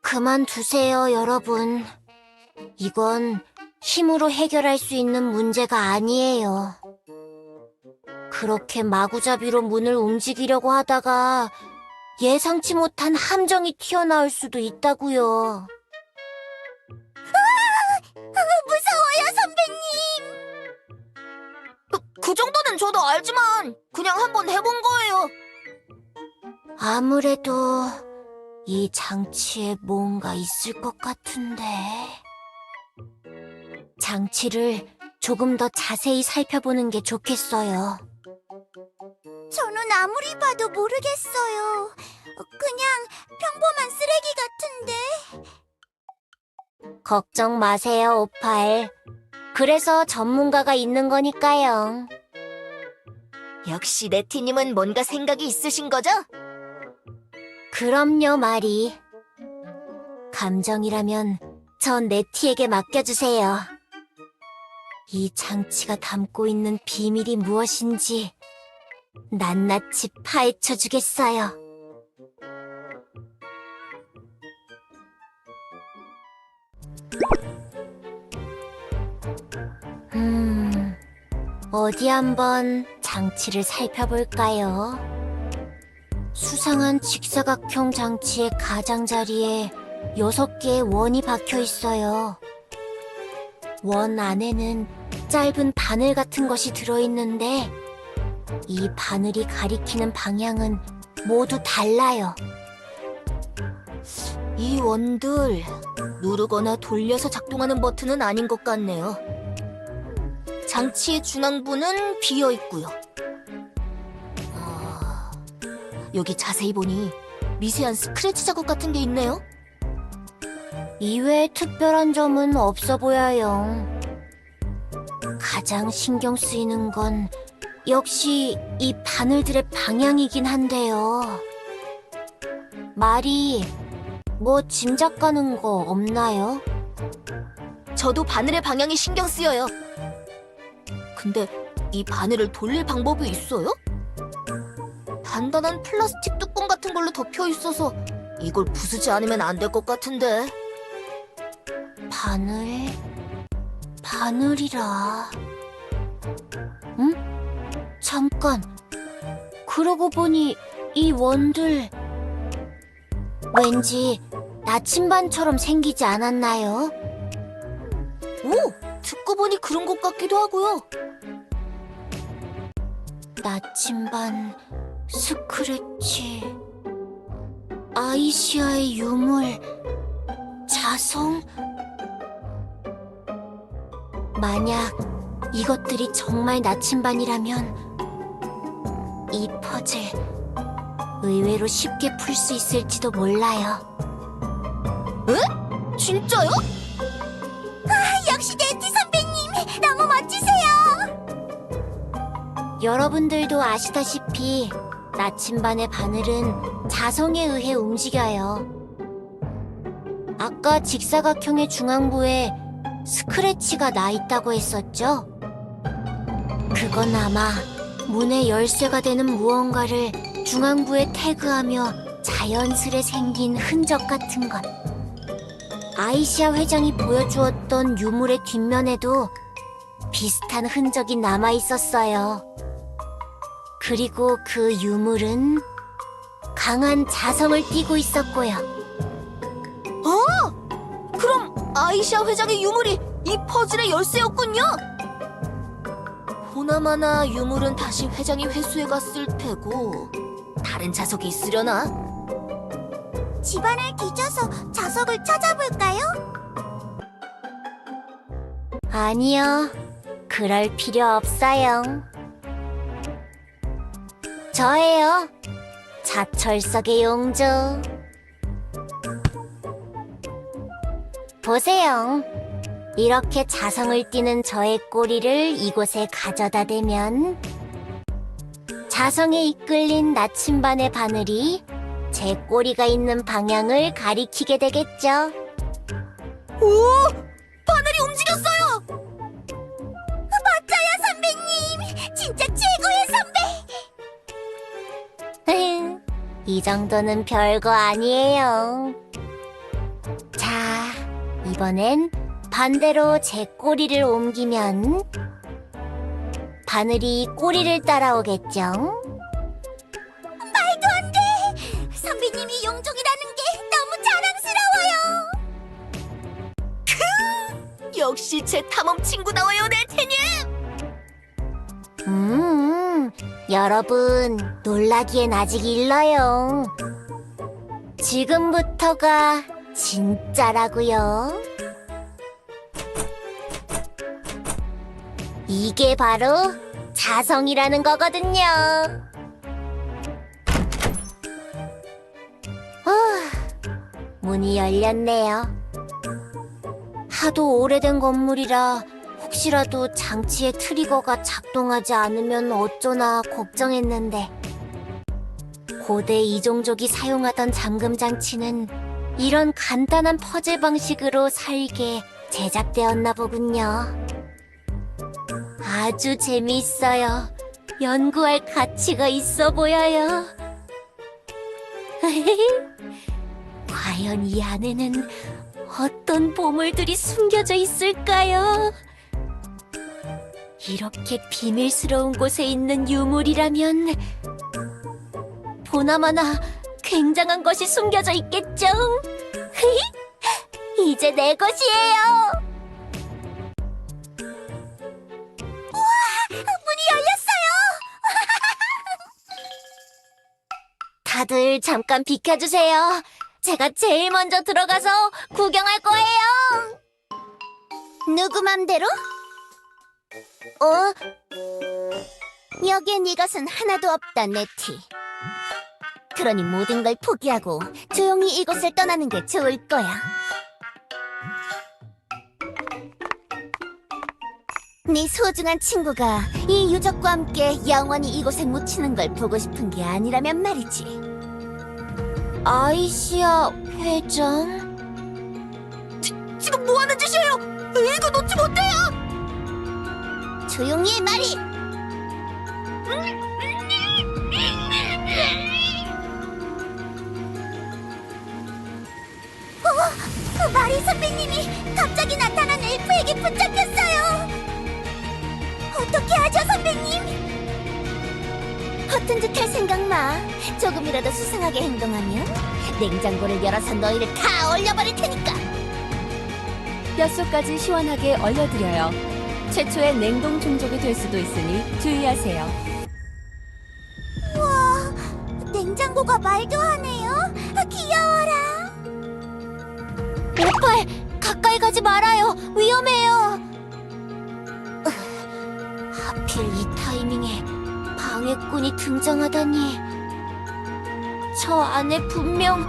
그만두세요, 여러분. 이건 힘으로 해결할 수 있는 문제가 아니에요. 그렇게 마구잡이로 문을 움직이려고 하다가 예상치 못한 함정이 튀어나올 수도 있다고요. 무서워요, 선배님. 그 정도는 저도 알지만 그냥 한번 해본 거예요. 아무래도 이 장치에 뭔가 있을 것 같은데. 장치를 조금 더 자세히 살펴보는 게 좋겠어요. 저는 아무리 봐도 모르겠어요. 그냥 평범한 쓰레기 같은데. 걱정 마세요, 오팔. 그래서 전문가가 있는 거니까요. 역시 네티님은 뭔가 생각이 있으신 거죠? 그럼요, 마리. 감정이라면 전 네티에게 맡겨주세요. 이 장치가 담고 있는 비밀이 무엇인지 낱낱이 파헤쳐주겠어요. 어디 한번 장치를 살펴볼까요? 수상한 직사각형 장치의 가장자리에 6개의 원이 박혀 있어요. 원 안에는 짧은 바늘 같은 것이 들어있는데 이 바늘이 가리키는 방향은 모두 달라요. 이 원들 누르거나 돌려서 작동하는 버튼은 아닌 것 같네요. 장치의 중앙부는 비어 있고요. 여기 자세히 보니 미세한 스크래치 자국 같은 게 있네요. 이외에 특별한 점은 없어 보여요. 가장 신경 쓰이는 건 역시 이 바늘들의 방향이긴 한데요. 말이 뭐 짐작 가는 거 없나요? 저도 바늘의 방향이 신경 쓰여요. 근데 이 바늘을 돌릴 방법이 있어요? 단단한 플라스틱 뚜껑 같은 걸로 덮여 있어서 이걸 부수지 않으면 안 될 것 같은데. 바늘이라. 응? 잠깐. 그러고 보니 이 원들 왠지 나침반처럼 생기지 않았나요? 오! 듣고 보니 그런 것 같기도 하고요. 나침반, 스크래치. 아이시아의 유물, 자성? 만약 이것들이 정말 나침반이라면 이 퍼즐 의외로 쉽게 풀 수 있을지도 몰라요. 진짜요? 역시 네티 선배님, 너무 멋지세요. 여러분들도 아시다시피 나침반의 바늘은 자성에 의해 움직여요. 아까 직사각형의 중앙부에 스크래치가 나 있다고 했었죠? 그건 아마 문의 열쇠가 되는 무언가를 중앙부에 태그하며 자연스레 생긴 흔적 같은 것. 아이시아 회장이 보여주었던 유물의 뒷면에도 비슷한 흔적이 남아 있었어요. 그리고 그 유물은 강한 자성을 띠고 있었고요. 그럼 아이시아 회장의 유물이 이 퍼즐의 열쇠였군요. 보나마나 유물은 다시 회장이 회수해 갔을 테고 다른 자석이 있으려나? 집안을 뒤져서 자석을 찾아볼까요? 아니요. 그럴 필요 없어요. 저예요. 자철석의 용조. 보세요. 이렇게 자성을 띠는 저의 꼬리를 이곳에 가져다 대면 자성에 이끌린 나침반의 바늘이 제 꼬리가 있는 방향을 가리키게 되겠죠. 오! 바늘이 움직였어요! 멋져요, 선배님! 진짜 최고의 선배! 이 정도는 별거 아니에요. 자, 이번엔 반대로 제 꼬리를 옮기면 바늘이 꼬리를 따라오겠죠? 선배님이 용종이라는 게 너무 자랑스러워요. 역시 제 탐험 친구다워요, 네티님! 여러분, 놀라기엔 아직 일러요. 지금부터가 진짜라고요. 이게 바로 자성이라는 거거든요. 문이 열렸네요. 하도 오래된 건물이라 혹시라도 장치의 트리거가 작동하지 않으면 어쩌나 걱정했는데 고대 이종족이 사용하던 잠금 장치는 이런 간단한 퍼즐 방식으로 살게 제작되었나 보군요. 아주 재미있어요. 연구할 가치가 있어 보여요. 과연 이 안에는 어떤 보물들이 숨겨져 있을까요? 이렇게 비밀스러운 곳에 있는 유물이라면 보나마나 굉장한 것이 숨겨져 있겠죠? 이제 내 것이에요! 우와! 문이 열렸어요! 다들 잠깐 비켜주세요. 제가 제일 먼저 들어가서 구경할 거예요. 누구 맘대로? 여기엔 이것은 하나도 없다, 네티. 그러니 모든 걸 포기하고 조용히 이곳을 떠나는 게 좋을 거야. 네 소중한 친구가 이 유적과 함께 영원히 이곳에 묻히는 걸 보고 싶은 게 아니라면 말이지. 아이시아 회장? 지금 뭐 하는 짓이에요? 이거 놓지 못해요! 조용히 해, 말이! 마리 선배님이 갑자기 나타난 엘프에게 붙잡혔어요! 어떻게 하죠, 선배님? 허튼 짓 할 생각 마. 조금이라도 수상하게 행동하면 냉장고를 열어서 너희를 다 얼려버릴 테니까! 뼛속까지 시원하게 얼려드려요. 최초의 냉동 종족이 될 수도 있으니 주의하세요. 우와, 냉장고가 말도 하네요. 귀여워라. 오팔, 가까이 가지 말아요. 위험해요. 하필 이 타이밍에 방해꾼이 등장하다니. 저 안에 분명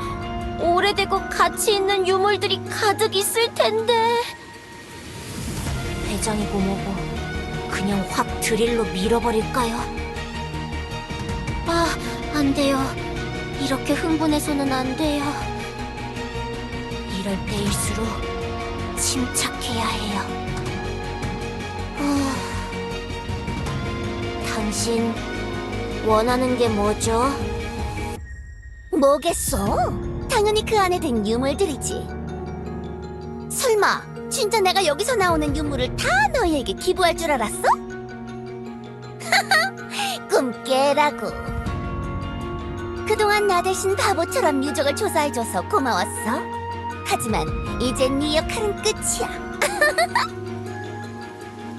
오래되고 가치 있는 유물들이 가득 있을 텐데. 회장이고 뭐고 그냥 확 드릴로 밀어버릴까요? 아, 안 돼요. 이렇게 흥분해서는 안 돼요. 이럴 때일수록 침착해야 해요. 당신 원하는 게 뭐죠? 뭐겠어? 당연히 그 안에 든 유물들이지. 설마 진짜 내가 여기서 나오는 유물을 다 너희에게 기부할 줄 알았어? 꿈 깨라고. 그동안 나 대신 바보처럼 유적을 조사해줘서 고마웠어. 하지만 이젠 네 역할은 끝이야.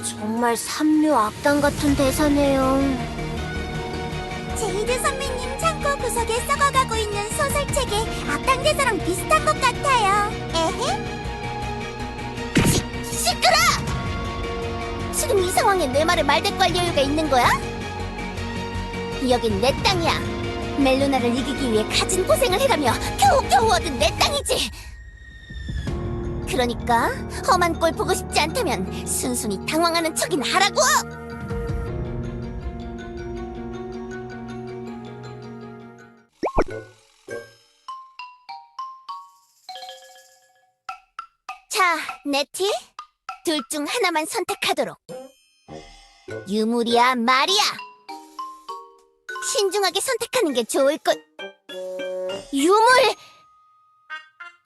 정말 삼류 악당 같은 대사네요. 제이드 선배님 창고 구석에 썩어가고 있는 소설책의 악당 대사랑 비슷한 것 같아요. 에헤? 시끄러! 지금 이 상황에 내 말을 말대꾸할 여유가 있는 거야? 여긴 내 땅이야. 멜로나를 이기기 위해 가진 고생을 해가며 겨우겨우 얻은 내 땅이지. 그러니까 험한 꼴 보고 싶지 않다면 순순히 당황하는 척이나 하라고! 자, 네티. 둘 중 하나만 선택하도록. 유물이야, 말이야. 신중하게 선택하는 게 좋을 것. 유물!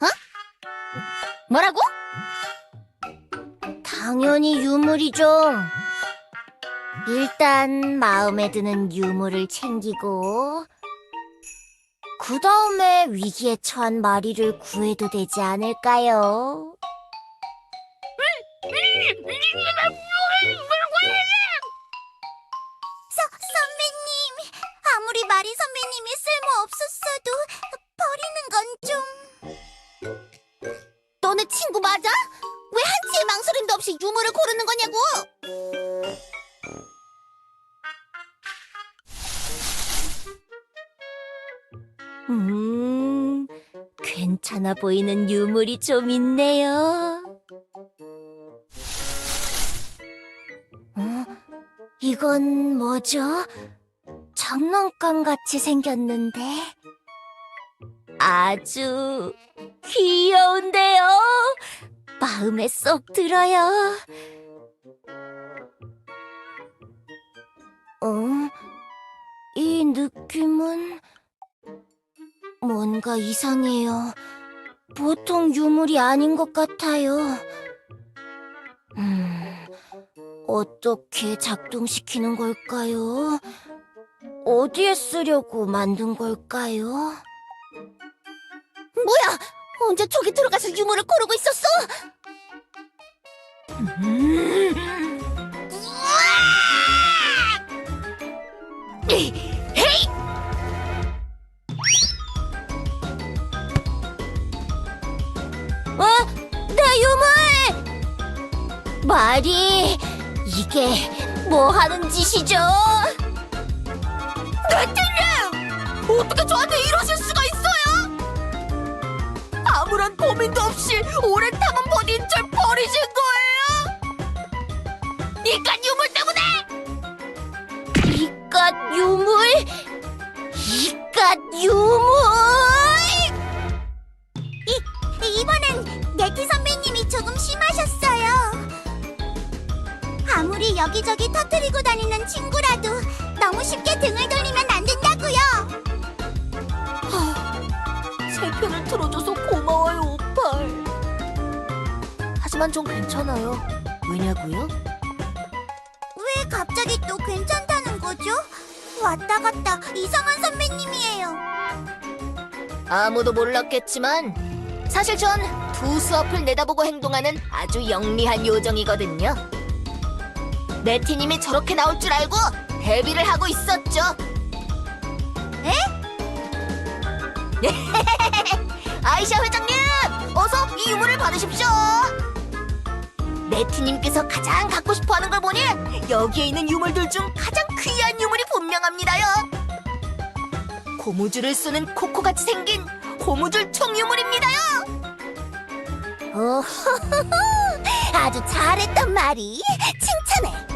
어? 뭐라고? 당연히 유물이죠. 일단 마음에 드는 유물을 챙기고 그 다음에 위기에 처한 마리를 구해도 되지 않을까요? 선배님, 아무리 마리 선배님이 쓸모 없었어도 버리는 건 좀... 너네 친구 맞아? 왜 한치의 망설임도 없이 유물을 고르는 거냐고? 괜찮아 보이는 유물이 좀 있네요. 이건 뭐죠? 장난감 같이 생겼는데 아주 귀여운데요. 마음에 쏙 들어요. 이 느낌은 뭔가 이상해요. 보통 유물이 아닌 것 같아요. 어떻게 작동시키는 걸까요? 어디에 쓰려고 만든 걸까요? 뭐야! 언제 저기 들어가서 유물을 고르고 있었어? 헤이! 내 유물! 말이 이게 뭐 하는 짓이죠? 네티님! 어떻게 저한테 이러실 수가 있어요? 아무런 고민도 없이 오랜 탐험 버디인 절 버리신 거예요? 이깟 유물 때문에! 이깟 유물? 이깟 유물! 이번엔 네티 선배님이 조금 심하셨어요. 아무리 여기저기 터뜨리고 다니는 친구라도 너무 쉽게 등을 돌리면 안 된다고요. 제 편을 들어줘서 고마워요, 오팔. 하지만 전 괜찮아요. 왜냐고요? 왜 갑자기 또 괜찮다는 거죠? 왔다 갔다 이상한 선배님이에요. 아무도 몰랐겠지만 사실 전 두 수앞을 내다보고 행동하는 아주 영리한 요정이거든요. 네티님이 저렇게 나올 줄 알고 대비를 하고 있었죠. 에? 아이샤 회장님, 어서 이 유물을 받으십시오. 네티님께서 가장 갖고 싶어하는 걸 보니 여기에 있는 유물들 중 가장 귀한 유물이 분명합니다요. 고무줄을 쓰는 코코같이 생긴 고무줄 총 유물입니다요. 오, 아주 잘했단 말이. 칭찬해.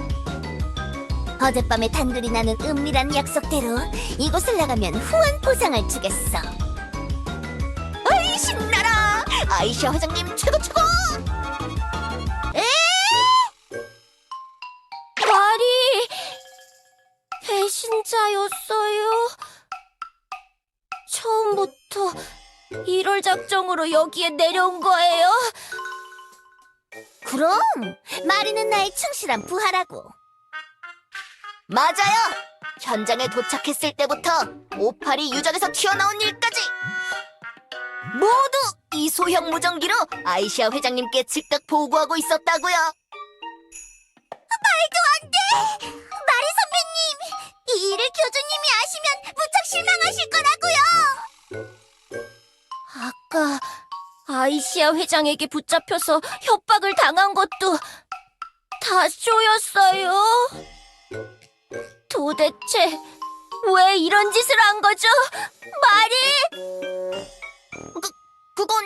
어젯밤에 단둘이 나눈 은밀한 약속대로 이곳을 나가면 후한 보상을 주겠어. 어이, 신나라. 아이샤 회장님 최고 최고. 말이 배신자였어요. 처음부터 이럴 작정으로 여기에 내려온 거예요. 그럼 마리는 나의 충실한 부하라고. 맞아요. 현장에 도착했을 때부터 오팔이 유적에서 튀어나온 일까지 모두 이 소형 무전기로 아이샤 회장님께 즉각 보고하고 있었다고요. 마리 선배님, 이 일을 교주님이 아시면 무척 실망하실 거라고요. 아까 아이시아 회장에게 붙잡혀서 협박을 당한 것도 다 쇼였어요. 도대체 왜 이런 짓을 한 거죠? 말이! 그건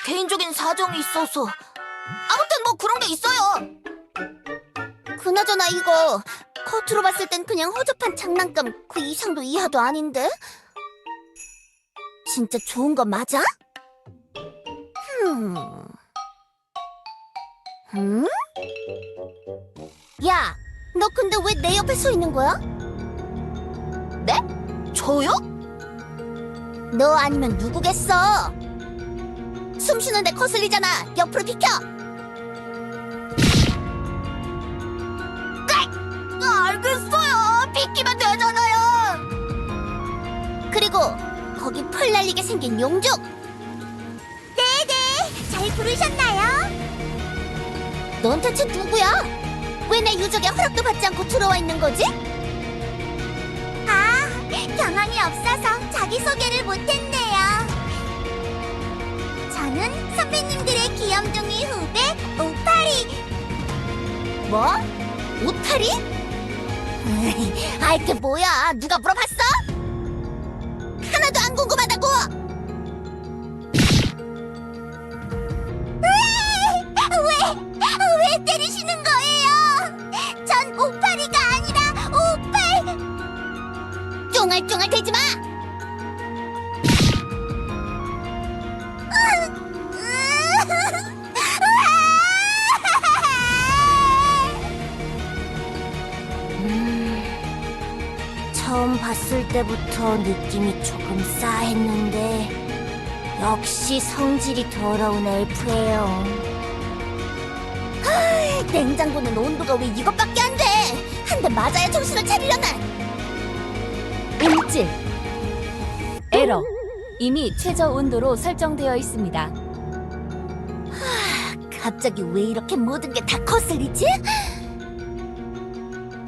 개인적인 사정이 있어서. 아무튼 뭐 그런 게 있어요. 그나저나 이거 겉으로 봤을 땐 그냥 허접한 장난감 그 이상도 이하도 아닌데? 진짜 좋은 거 맞아? 야, 너 근데 왜 내 옆에 서 있는 거야? 네? 저요? 너 아니면 누구겠어? 숨 쉬는데 거슬리잖아. 옆으로 비켜. 알겠어요. 비키면 되잖아요. 그리고 거기 펄 날리게 생긴 용족. 네네, 잘 부르셨나요? 넌 대체 누구야? 왜 내 유적에 허락도 받지 않고 들어와 있는 거지? 아, 경험이 없어서 자기소개를 못했네요. 저는 선배님들의 귀염둥이 후배 오파리. 뭐? 오타리? 아이, 그 뭐야? 누가 물어봤어? 하나도 안 궁금하다고! 왜 때리시는 거예요? 전 오파리가 아니라 오팔! 쫑알쫑알 대지 마! 처음 봤을 때부터 느낌이 조금 싸했는데 역시 성질이 더러운 엘프예요. 냉장고는 온도가 왜 이것밖에 안 돼? 한 대 맞아야 정신을 차리려나? 음질 에러 이미 최저 온도로 설정되어 있습니다. 갑자기 왜 이렇게 모든 게 다 거슬리지?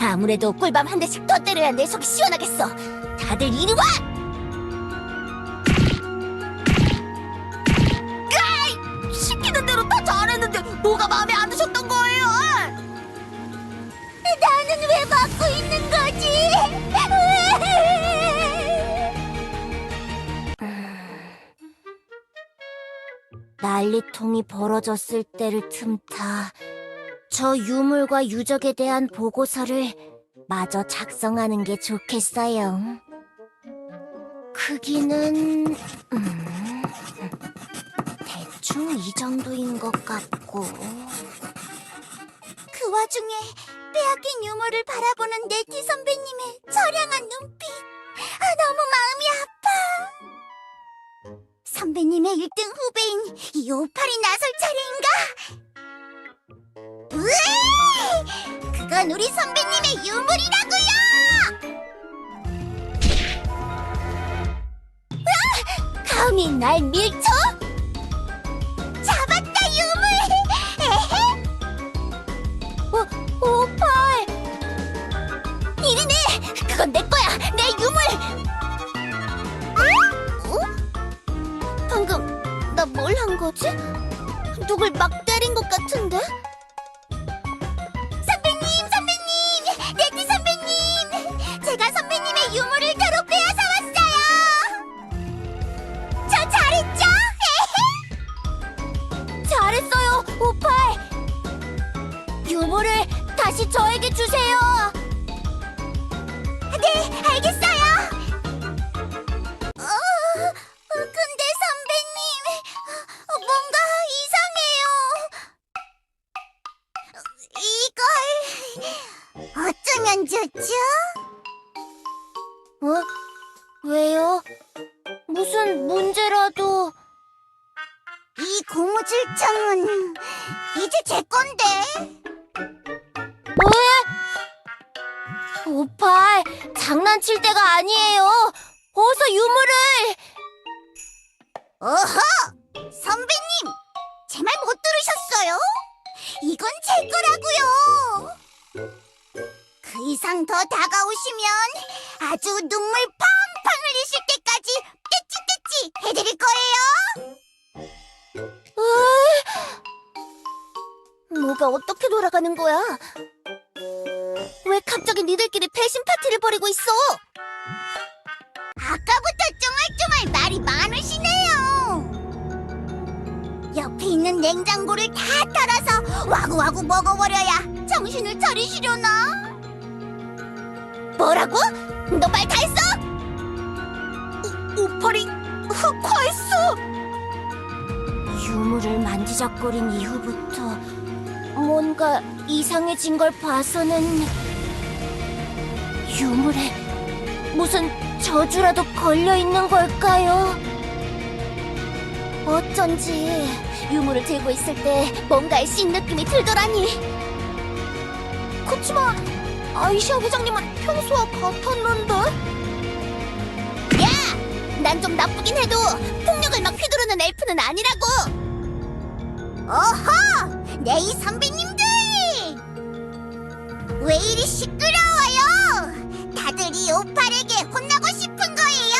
아무래도 꿀밤 한 대씩 더 때려야 내 속이 시원하겠어. 다들 이리 와! 시키는 대로 다 잘했는데 뭐가 마음에 안 드셨던 거예요? 나는 왜 막고 있는 거지? 난리통이 벌어졌을 때를 틈타 저 유물과 유적에 대한 보고서를 마저 작성하는 게 좋겠어요. 크기는 대충 이 정도인 것 같고. 그 와중에 빼앗긴 유물을 바라보는 네티 선배님의 처량한 눈빛. 너무 마음이 아파. 선배님의 1등 후배인 이 오팔이 나설 차례인가? 으이! 그건 우리 선배님의 유물이라고요! 감히 날 밀쳐? 잡았다 유물! 에헤! 오팔! 이리네! 그건 내 거야! 내 유물! 누굴 막 때린 것 같은데? 선배님! 네티 선배님! 제가 선배님의 유물을 도로 빼앗아 왔어요! 저 잘했죠? 잘했어요, 오팔! 유물을 다시 저에게 주세요! 네, 알겠어요! 근데 선배님, 뭔가 이상해요. 이걸 어쩌면 좋죠? 왜요? 무슨 문제라도? 이 고무줄청은 이제 제 건데. 왜? 오팔, 장난칠 때가 아니에요. 어서 유물을. 어허! 선배님! 제 말 못 들으셨어요? 이건 제 거라고요! 그 이상 더 다가오시면 아주 눈물 팡팡 흘리실 때까지 떼찌떼찌 해드릴 거예요! 뭐가 어떻게 돌아가는 거야? 왜 갑자기 니들끼리 배신 파티를 벌이고 있어? 아까부터 쫑알쫑알 말이 많으시네요. 옆에 있는 냉장고를 다 털어서 와구와구 먹어버려야 정신을 차리시려나? 뭐라고? 너 말 다 했어? 오팔이 흑화했어? 유물을 만지작거린 이후부터 뭔가 이상해진 걸 봐서는 유물에 무슨 저주라도 걸려있는 걸까요? 어쩐지 유물을 들고 있을 때 뭔가에 씬 느낌이 들더라니. 그치만 아이시아 회장님은 평소와 같았는데? 야! 난 좀 나쁘긴 해도 폭력을 막 휘두르는 엘프는 아니라고! 어허! 네이 선배님들! 왜 이리 시끄러워요? 다들 이 오팔에게 혼나고 싶은 거예요?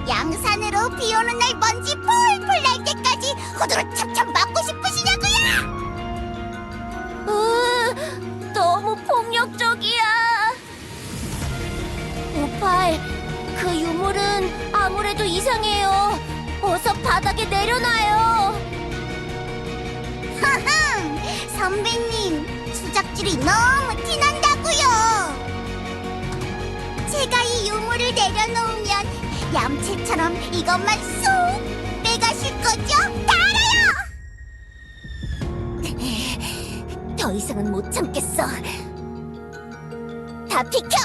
양산으로 비 오는 날 먼지 폴폴 날 때까지 호두로 찹찹 맞고 싶으시냐고요? 너무 폭력적이야. 오팔, 그 유물은 아무래도 이상해요. 어서 바닥에 내려놔요. 하하, 선배님, 수작질이 너무 티난다고요. 제가 이 유물을 내려놓으면 얌체처럼 이것만 쏙 빼가실 거죠? 다 알아요! 더 이상은 못 참겠어. 다 비켜!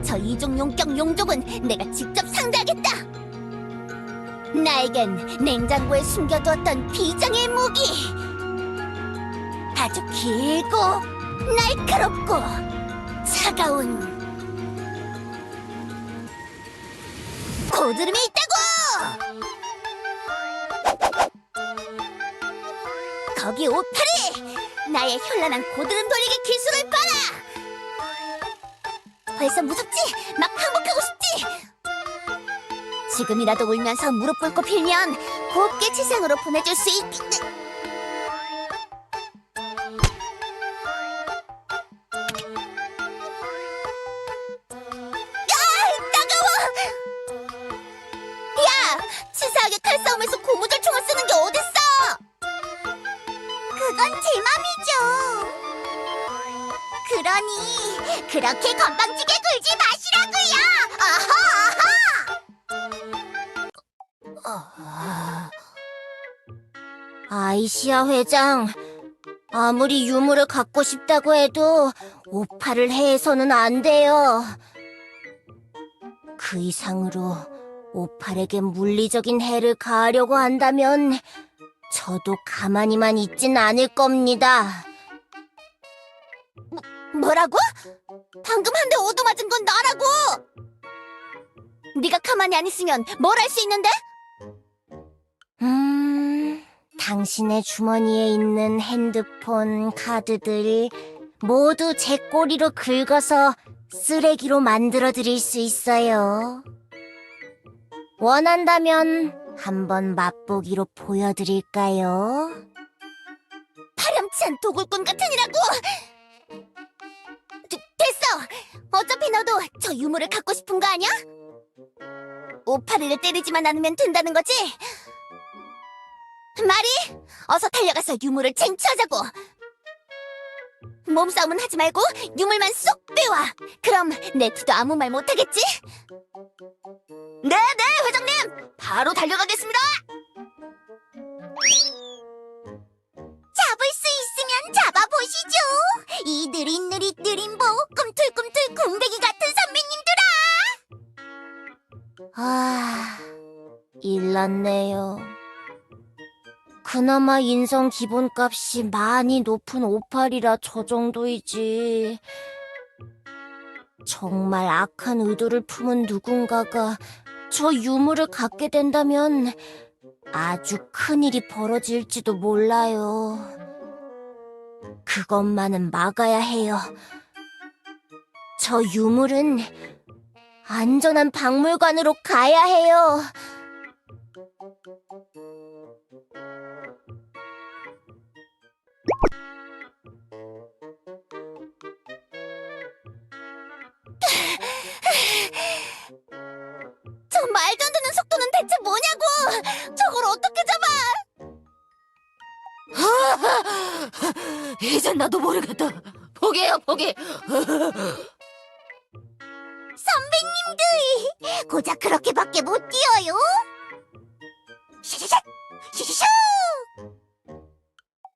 저 이종 용격 용족은 내가 직접 상대하겠다. 나에겐 냉장고에 숨겨두었던 비장의 무기. 아주 길고 날카롭고 차가운 고드름이 있다고! 거기 오팔이! 나의 현란한 고드름 돌리기 기술을 봐라! 벌써 무섭지? 막 항복하고 싶지? 지금이라도 울면서 무릎 꿇고 빌면 곱게 지상으로 보내줄 수 있겠네. 치사하게 칼싸움에서 고무줄총을 쓰는 게 어딨어! 그건 제 맘이죠. 그러니 그렇게 건방지게 굴지 마시라고요. 어허. 아이시아 회장, 아무리 유물을 갖고 싶다고 해도 오팔을 해서는 안 돼요. 그 이상으로 오팔에게 물리적인 해를 가하려고 한다면 저도 가만히만 있진 않을 겁니다. 뭐라고? 방금 한 대 얻어맞은 건 나라고! 네가 가만히 안 있으면 뭘 할 수 있는데? 당신의 주머니에 있는 핸드폰, 카드들 모두 제 꼬리로 긁어서 쓰레기로 만들어 드릴 수 있어요. 원한다면 한번 맛보기로 보여드릴까요? 파렴치한 도굴꾼 같으니라고! 됐어! 어차피 너도 저 유물을 갖고 싶은 거 아니야? 오파리를 때리지만 않으면 된다는 거지? 마리, 어서 달려가서 유물을 쟁취하자고! 몸싸움은 하지 말고 유물만 쏙 빼와! 그럼 네티도 아무 말 못하겠지? 네네, 회장님! 바로 달려가겠습니다! 잡을 수 있으면 잡아보시죠. 이 느릿느릿 꿈틀꿈틀 공백이 같은 선배님들아. 아, 일났네요. 그나마 인성 기본값이 많이 높은 오팔이라 저 정도이지. 정말 악한 의도를 품은 누군가가 저 유물을 갖게 된다면 아주 큰일이 벌어질지도 몰라요. 그것만은 막아야 해요. 저 유물은 안전한 박물관으로 가야 해요. 저 말도 안 되는 속도는 대체 뭐냐고! 저걸 어떻게 잡아! 이젠 나도 모르겠다. 포기해요, 포기. 선배님들, 고작 그렇게밖에 못 뛰어요? 샤샤샤! 샤샤샤!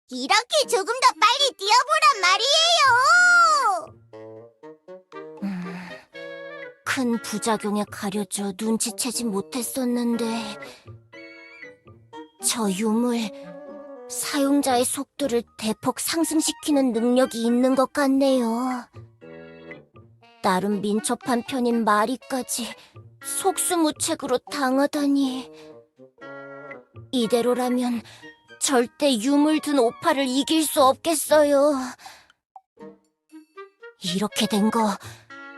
이렇게 조금 더 빨리 뛰어보란 말이에요! 큰 부작용에 가려져 눈치채지 못했었는데 저 유물 사용자의 속도를 대폭 상승시키는 능력이 있는 것 같네요. 나름 민첩한 편인 마리까지 속수무책으로 당하다니. 이대로라면 절대 유물 든 오파를 이길 수 없겠어요. 이렇게 된 거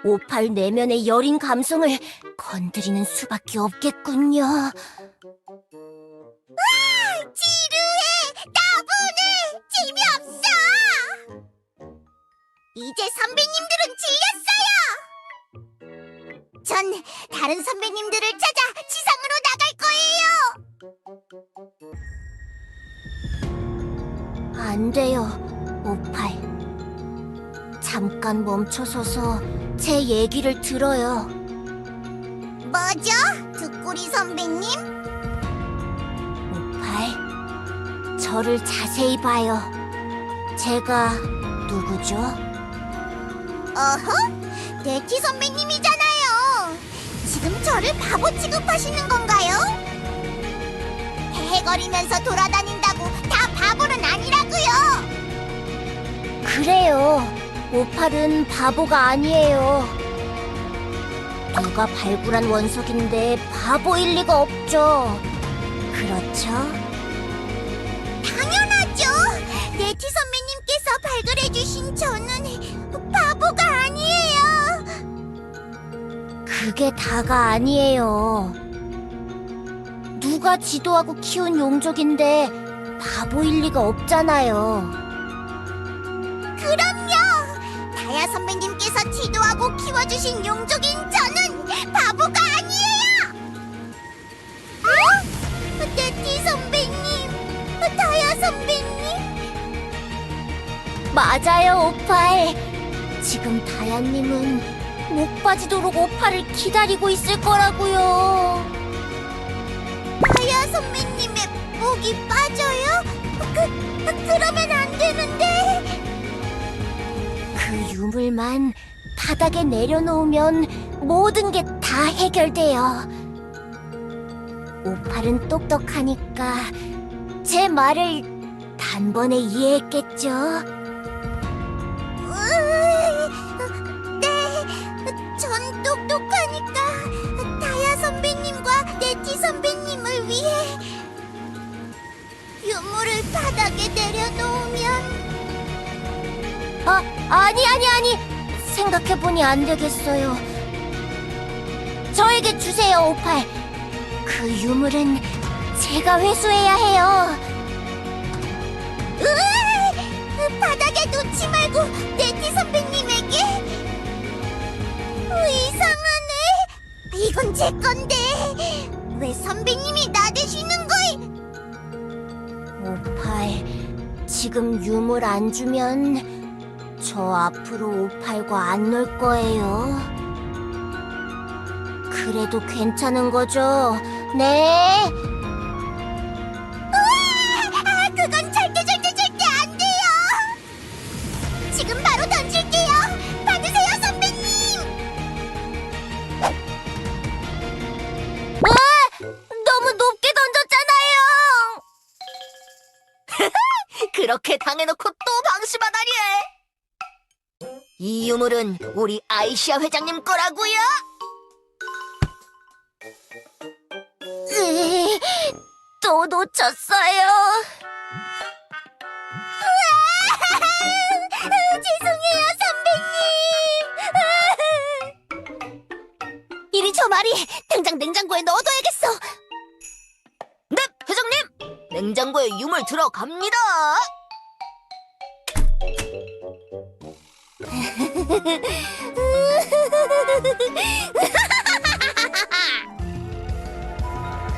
오팔 내면의 여린 감성을 건드리는 수밖에 없겠군요. 와! 지루해! 나분해! 재미없어! 이제 선배님들은 질렸어요! 전 다른 선배님들을 찾아 지상으로 나갈 거예요! 안 돼요, 오팔. 잠깐 멈춰서서 제 얘기를 들어요. 뭐죠? 두꼬리 선배님? 오팔, 저를 자세히 봐요. 제가 누구죠? 어허? 네티 선배님이잖아요. 지금 저를 바보 취급하시는 건가요? 헤헤거리면서 돌아다닌다고 다 바보는 아니라고요. 그래요. 오팔은 바보가 아니에요. 누가 발굴한 원석인데 바보일 리가 없죠. 그렇죠? 당연하죠. 네티 선배님께서 발굴해주신 저는 바보가 아니에요. 그게 다가 아니에요. 누가 지도하고 키운 용족인데 바보일 리가 없잖아요. 그럼요. 다야 선배님께서 지도하고 키워주신 용족인 저는 바보가 아니에요. 어? 네티 선배님, 다야 선배님. 맞아요, 오팔. 지금 다야님은 목 빠지도록 오팔을 기다리고 있을 거라고요. 다야 선배님의 목이 빠져요? 그러면 안 되는데. 그 유물만 바닥에 내려놓으면 모든 게 다 해결돼요. 오팔은 똑똑하니까 제 말을 단번에 이해했겠죠? 네, 전 똑똑하니까 다야 선배님과 네티 선배님을 위해 유물을 바닥에 내려놓으면 아니. 생각해보니 안 되겠어요. 저에게 주세요, 오팔. 그 유물은 제가 회수해야 해요. 바닥에 놓지 말고 네티 선배님에게. 이상하네. 이건 제 건데 왜 선배님이 나대시는 거이? 오팔, 지금 유물 안 주면 저 앞으로 오팔과 안 놀 거예요. 그래도 괜찮은 거죠? 네. 그건 절대 안 돼요. 지금 바로 던질게요. 받으세요, 선배님. 너무 높게 던졌잖아요. 그렇게 당해놓고 또 방심하다니. 이 유물은 우리 아이시아 회장님 거라고요. 또 놓쳤어요. 죄송해요, 선배님. 이리 저 말이 당장 냉장고에 넣어둬야겠어. 네, 회장님. 냉장고에 유물 들어갑니다.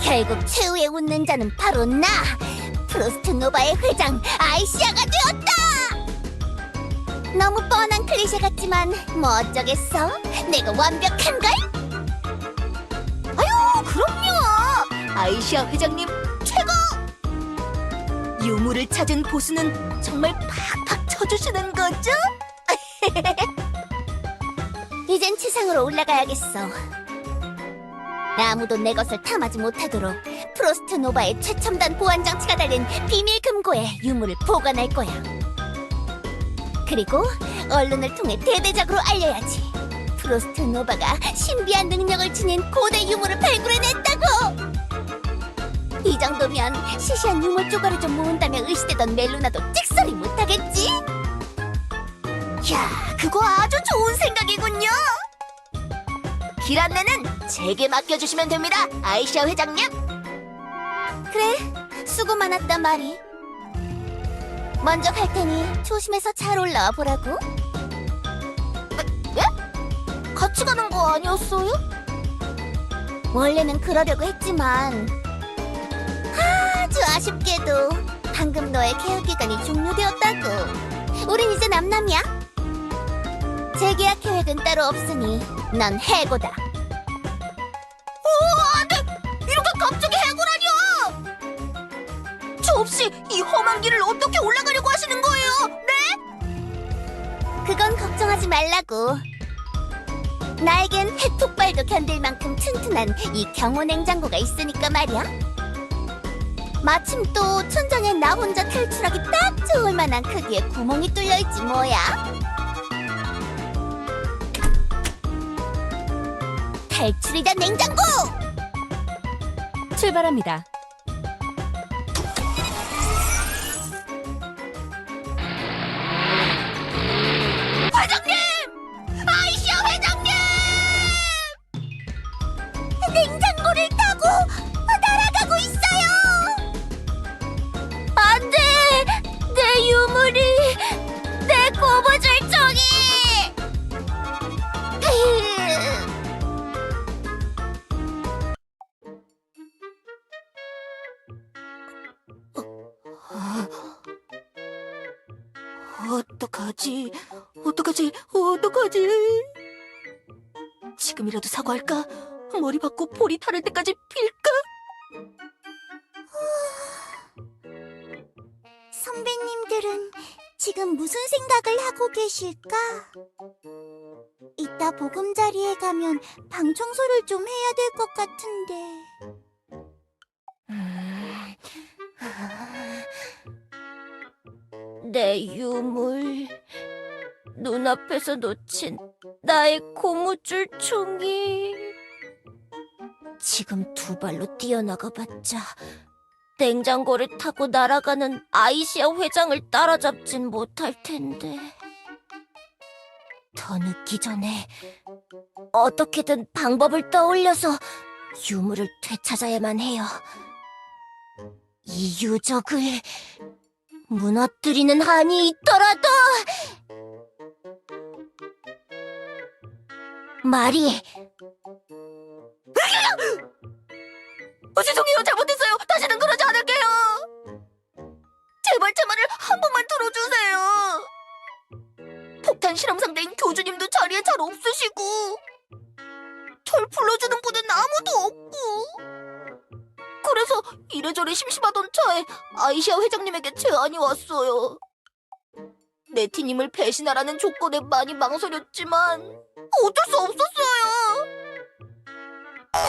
결국 최후의 웃는 자는 바로 나, 프로스트 노바의 회장 아이시아가 되었다. 너무 뻔한 클리셰 같지만 뭐 어쩌겠어. 내가 완벽한걸? 아유, 그럼요. 아이시아 회장님 최고. 유물을 찾은 보수는 정말 팍팍 쳐주시는 거죠? 이젠 지상으로 올라가야겠어. 아무도 내 것을 탐하지 못하도록 프로스트 노바의 최첨단 보안 장치가 달린 비밀 금고에 유물을 보관할 거야. 그리고 언론을 통해 대대적으로 알려야지. 프로스트 노바가 신비한 능력을 지닌 고대 유물을 발굴해냈다고. 이 정도면 시시한 유물 조각을 좀 모은다며 의시되던 멜로나도 찍소리 못하겠지? 야, 그거 아주 좋은 생각이군요. 길 안내는 제게 맡겨주시면 됩니다, 아이시아 회장님. 그래, 수고 많았단 말이. 먼저 갈 테니 조심해서 잘 올라와 보라고. 예? 같이 가는 거 아니었어요? 원래는 그러려고 했지만 아주 아쉽게도 방금 너의 계약 기간이 종료되었다고. 우린 이제 남남이야. 재계약 계획은 따로 없으니 넌 해고다. 안 돼! 이렇게 갑자기 해고라뇨! 저 없이 이 험한 길을 어떻게 올라가려고 하시는 거예요? 네? 그건 걱정하지 말라고. 나에겐 해톡발도 견딜 만큼 튼튼한 이 경호 냉장고가 있으니까 말이야. 마침 또 천장에 나 혼자 탈출하기 딱 좋을 만한 크기의 구멍이 뚫려있지 뭐야. 탈출이다 냉장고! 출발합니다. 회장님! 아이시아 회장님! 냉장고를 타고 날아가고 있어요! 안 돼! 내 유물이! 내 고무줄총이! 어떡하지? 어떡하지? 지금이라도 사과할까? 머리 받고 볼이 타를 때까지 빌까? 선배님들은 지금 무슨 생각을 하고 계실까? 이따 보금자리에 가면 방 청소를 좀 해야 될 것 같은데. 내 유물, 눈앞에서 놓친 나의 고무줄 총이. 지금 두 발로 뛰어나가봤자 냉장고를 타고 날아가는 아이시아 회장을 따라잡진 못할 텐데. 더 늦기 전에 어떻게든 방법을 떠올려서 유물을 되찾아야만 해요. 이 유적을 무너뜨리는 한이 있더라도 마리, 죄송해요. 잘못했어요. 다시는 그러지 않을게요. 제발 제 말을 한 번만 들어주세요. 폭탄 실험 상대인 교주님도 자리에 잘 없으시고 절 불러주는 분은 아무도 없고 그래서 이래저래 심심하던 차에 아이시아 회장님에게 제안이 왔어요. 네티님을 배신하라는 조건에 많이 망설였지만 어쩔 수 없었어요.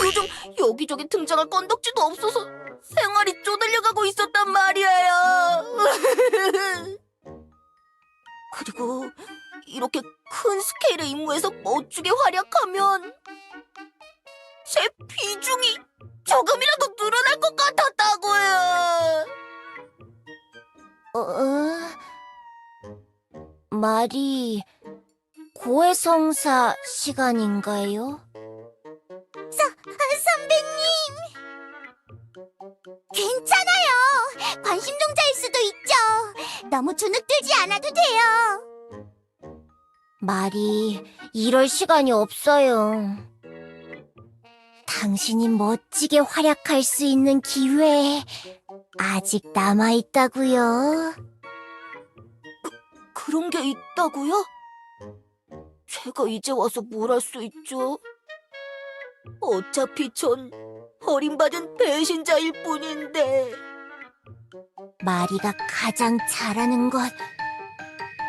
요즘 여기저기 등장할 건덕지도 없어서 생활이 쪼들려가고 있었단 말이에요. 그리고 이렇게 큰 스케일의 임무에서 멋지게 활약하면 제 비중이 조금이라도 늘어날 것 같았다고요. 마리, 고해성사 시간인가요? 선배님! 괜찮아요! 관심종자일 수도 있죠! 너무 주눅들지 않아도 돼요! 마리, 이럴 시간이 없어요. 당신이 멋지게 활약할 수 있는 기회 아직 남아있다고요. 그런 게 있다고요? 제가 이제 와서 뭘 할 수 있죠? 어차피 전 버림받은 배신자일 뿐인데. 마리가 가장 잘하는 것,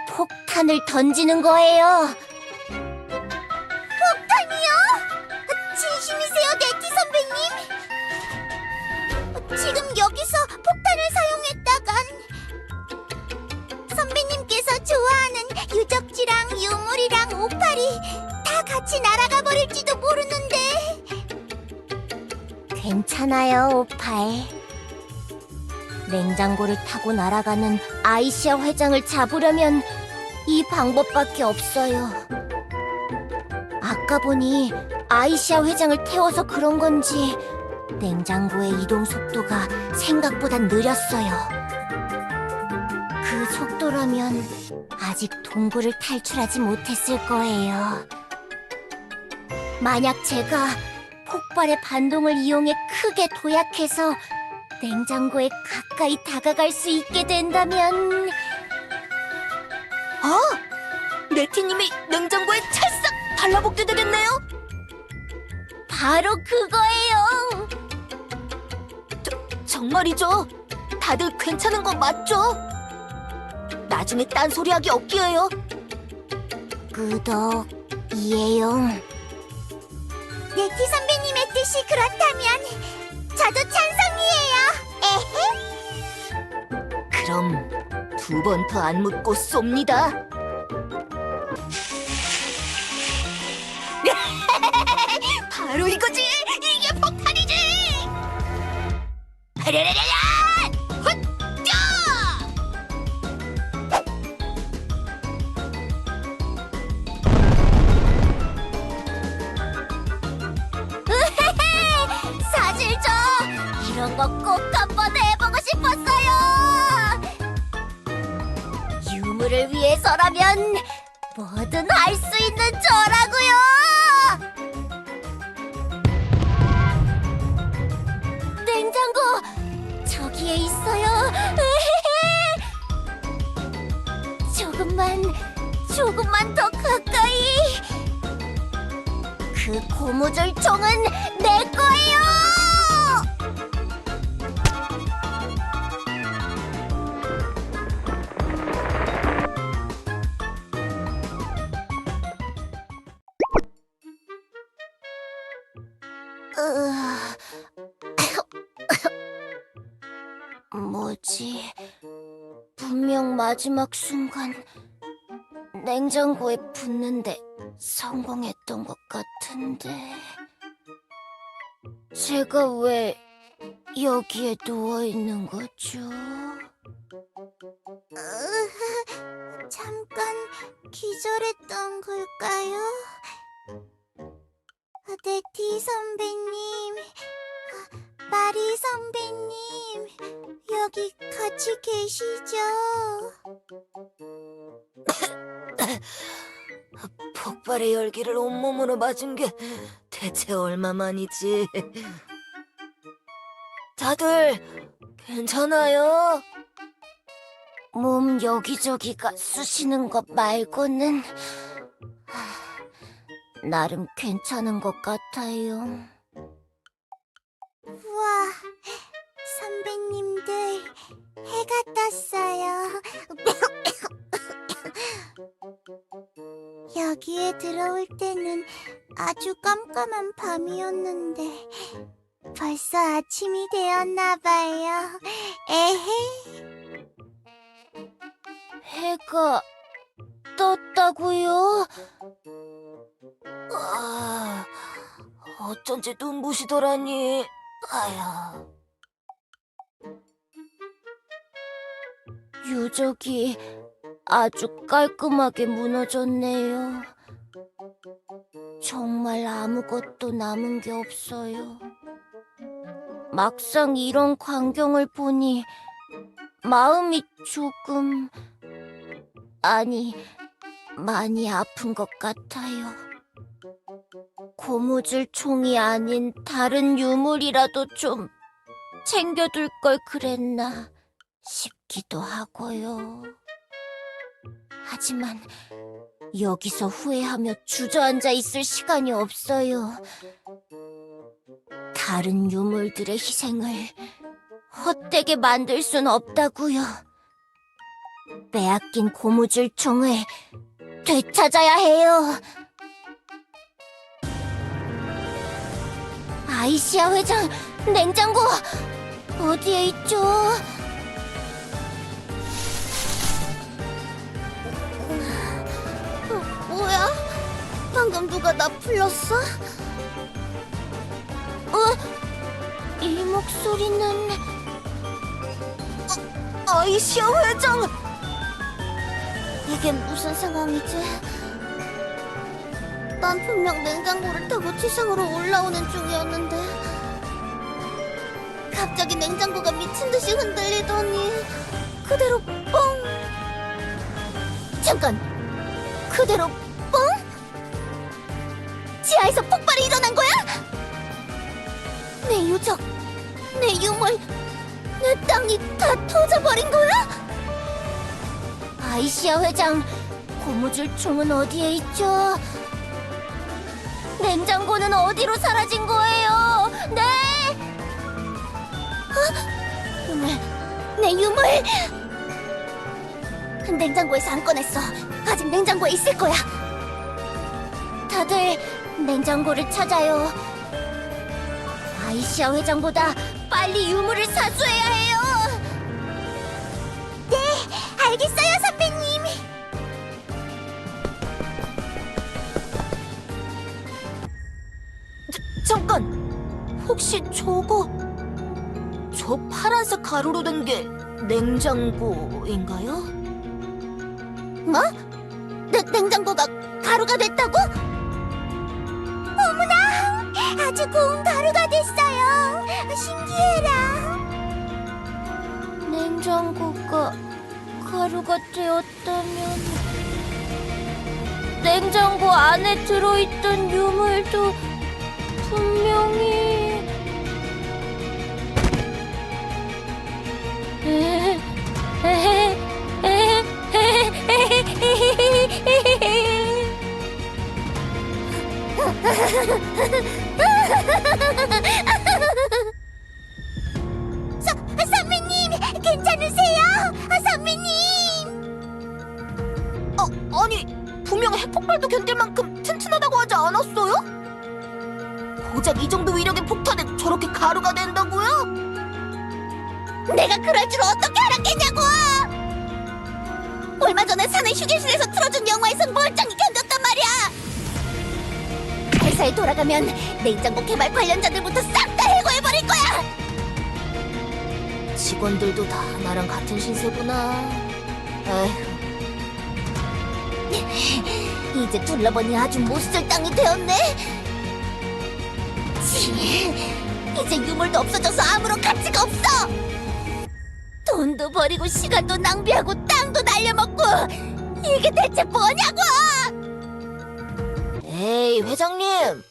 폭탄을 던지는 거예요. 폭탄이요? 진심이세요, 네티 선배님? 지금 여기서 폭탄을 사용했다간 선배님께서 좋아하는 유적지랑 유물이랑 오팔이 다 같이 날아가 버릴지도 모르는데. 괜찮아요, 오팔. 냉장고를 타고 날아가는 아이시아 회장을 잡으려면 이 방법밖에 없어요. 아까 보니 아이시아 회장을 태워서 그런 건지 냉장고의 이동 속도가 생각보다 느렸어요. 그 속도라면 아직 동굴을 탈출하지 못했을 거예요. 만약 제가 폭발의 반동을 이용해 크게 도약해서 냉장고에 가까이 다가갈 수 있게 된다면... 네티님이 냉장고에 찰싹 달라붙게 되겠네요? 바로 그거예요! 정말이죠? 다들 괜찮은 거 맞죠? 나중에 딴소리하기 없기에요. 끄덕이에요. 네티 선배님의 뜻이 그렇다면 저도 찬성이에요. 에헤. 그럼 두 번 더 안 묻고 쏩니다. 바로 이거지! 이게 폭탄이지! 하랴랴랴랴! 헛뛰어! 사실 저 이런 거 꼭 한번 해보고 싶었어요. 유물을 위해서라면 뭐든 할 수 있는 저라고요. 냉장고 저기에 있어요. 조금만 더 가까이. 그 고무줄 총은 내 거예요. 뭐지? 분명 마지막 순간 냉장고에 붙는데 성공했던 것 같은데 제가 왜 여기에 누워있는 거죠? 잠깐 기절했던 걸까요? 네티 선배님, 마리 선배님, 여기 같이 계시죠? 폭발의 열기를 온몸으로 맞은 게 대체 얼마만이지? 다들 괜찮아요? 몸 여기저기가 쑤시는 것 말고는 나름 괜찮은 것 같아요. 우와, 선배님들 해가 떴어요. 여기에 들어올 때는 아주 깜깜한 밤이었는데 벌써 아침이 되었나 봐요. 에헤. 해가 떴다고요? 아, 어쩐지 눈부시더라니. 아야. 유적이 아주 깔끔하게 무너졌네요. 정말 아무것도 남은 게 없어요. 막상 이런 광경을 보니 마음이 조금, 아니, 많이 아픈 것 같아요. 고무줄 총이 아닌 다른 유물이라도 좀 챙겨둘 걸 그랬나 싶기도 하고요. 하지만 여기서 후회하며 주저앉아 있을 시간이 없어요. 다른 유물들의 희생을 헛되게 만들 순 없다고요. 빼앗긴 고무줄 총을 되찾아야 해요. 아이시아 회장, 냉장고 어디에 있죠? 뭐야? 방금 누가 나 불렀어? 이 목소리는 아이시아 회장! 이게 무슨 상황이지? 난 분명 냉장고를 타고 지상으로 올라오는 중이었는데 갑자기 냉장고가 미친 듯이 흔들리더니 그대로 뻥! 잠깐! 그대로 뻥? 지하에서 폭발이 일어난 거야? 내 유적, 내 유물, 내 땅이 다 터져버린 거야? 아이시아 회장, 고무줄 총은 어디에 있죠? 냉장고는 어디로 사라진 거예요? 네! 유물, 내 유물! 냉장고에서 안 꺼냈어. 아직 냉장고에 있을 거야. 다들 냉장고를 찾아요. 아이시아 회장보다 빨리 유물을 사수해야 해요. 네, 알겠어요, 선배님. 잠깐! 혹시 저거... 저 파란색 가루로 된 게 냉장고인가요? 뭐? 냉장고가 가루가 됐다고? 어머나! 아주 고운 가루가 됐어요. 신기해라. 냉장고가 가루가 되었다면 냉장고 안에 들어있던 유물도 분명히 선배님, 괜찮으세요? 선배님! 아니, 분명 핵폭발도 견딜 만큼 튼튼하다고 하지 않았어요? 고작 이 정도 위력의 폭탄에 저렇게 가루가 된다고요? 내가 그럴 줄 어떻게 알았겠냐고! 얼마 전에 사내 휴게실에서 틀어준 영화에서 멀쩡히 견뎠단 말이야! 회사에 돌아가면 냉장고 개발 관련자들부터 싹 다 해고해버릴 거야! 직원들도 다 나랑 같은 신세구나. 에휴. 이제 둘러보니 아주 못쓸 땅이 되었네. 치, 이제 유물도 없어져서 아무런 가치가 없어. 돈도 버리고 시간도 낭비하고 땅도 날려먹고 이게 대체 뭐냐고! 에이, 회장님.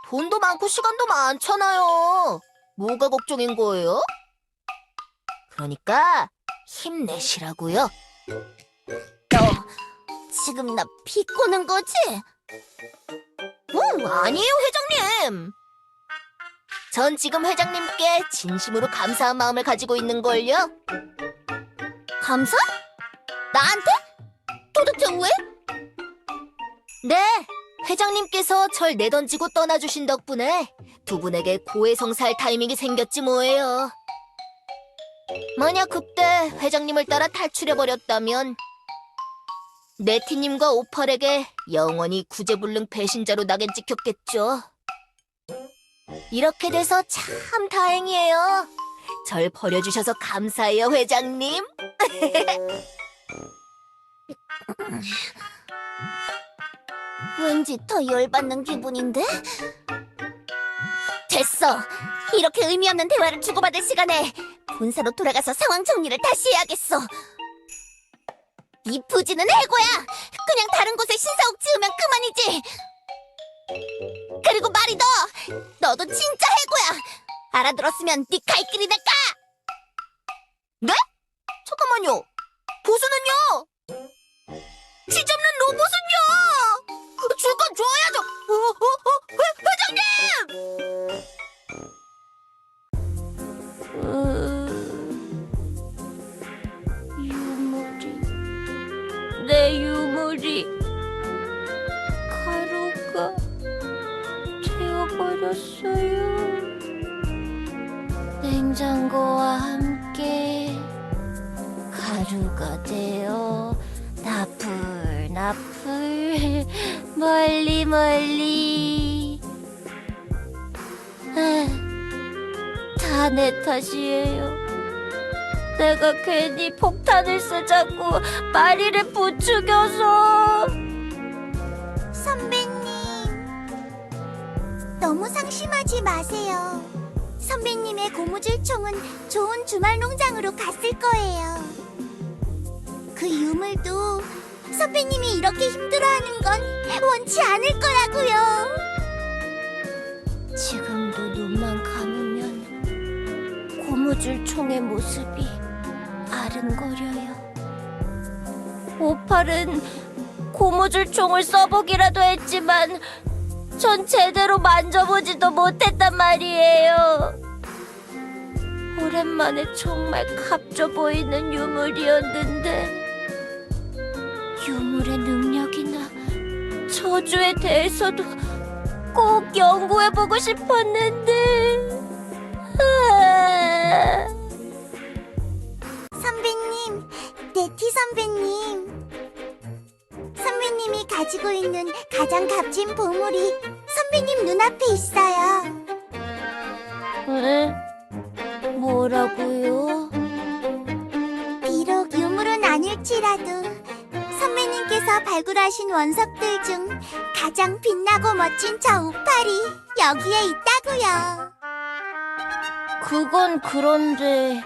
돈도 많고 시간도 많잖아요. 뭐가 걱정인 거예요? 그러니까 힘내시라고요. 너 지금 나 비꼬는 거지? 아니에요, 회장님. 전 지금 회장님께 진심으로 감사한 마음을 가지고 있는걸요. 감사? 나한테? 도대체 왜? 네, 회장님께서 절 내던지고 떠나주신 덕분에 두 분에게 고해성사할 타이밍이 생겼지 뭐예요. 만약 그때 회장님을 따라 탈출해버렸다면 네티님과 오팔에게 영원히 구제불능 배신자로 낙인 찍혔겠죠. 이렇게 돼서 참 다행이에요. 절 버려주셔서 감사해요, 회장님. 왠지 더 열받는 기분인데? 됐어! 이렇게 의미 없는 대화를 주고받을 시간에 본사로 돌아가서 상황 정리를 다시 해야겠어. 이 부지는 해고야! 그냥 다른 곳에 신사옥 지으면 그만이지! 그리고 말이 너도 진짜 해고야! 알아들었으면 네 갈 길이 내까! 네? 잠깐만요. 보수는요? 지점는 로봇은요? 줄 건 줘야죠. 회장님! 유물이, 내 유물이 가루가 되어버렸어요. 냉장고와 함께 가루가 되어 나풀 멀리 멀리. 다 내 탓이에요. 내가 괜히 폭탄을 쓰자고 마리를 부추겨서. 선배님, 너무 상심하지 마세요. 선배님의 고무줄총은 좋은 주말 농장으로 갔을 거예요. 그 유물도 선배님이 이렇게 힘들어하는 건 원치 않을 거라고요. 지금도 눈만 감으면 고무줄총의 모습이 아른거려요. 오팔은 고무줄총을 써보기라도 했지만 전 제대로 만져보지도 못했단 말이에요. 오랜만에 정말 값져 보이는 유물이었는데 유물의 능력이나 저주에 대해서도 꼭 연구해보고 싶었는데. 선배님, 네티 선배님. 선배님이 가지고 있는 가장 값진 보물이 선배님 눈앞에 있어요. 에? 뭐라고요? 비록 유물은 아닐지라도 선배님께서 발굴하신 원석들 중 가장 빛나고 멋진 저 우팔이 여기에 있다고요. 그건 그런데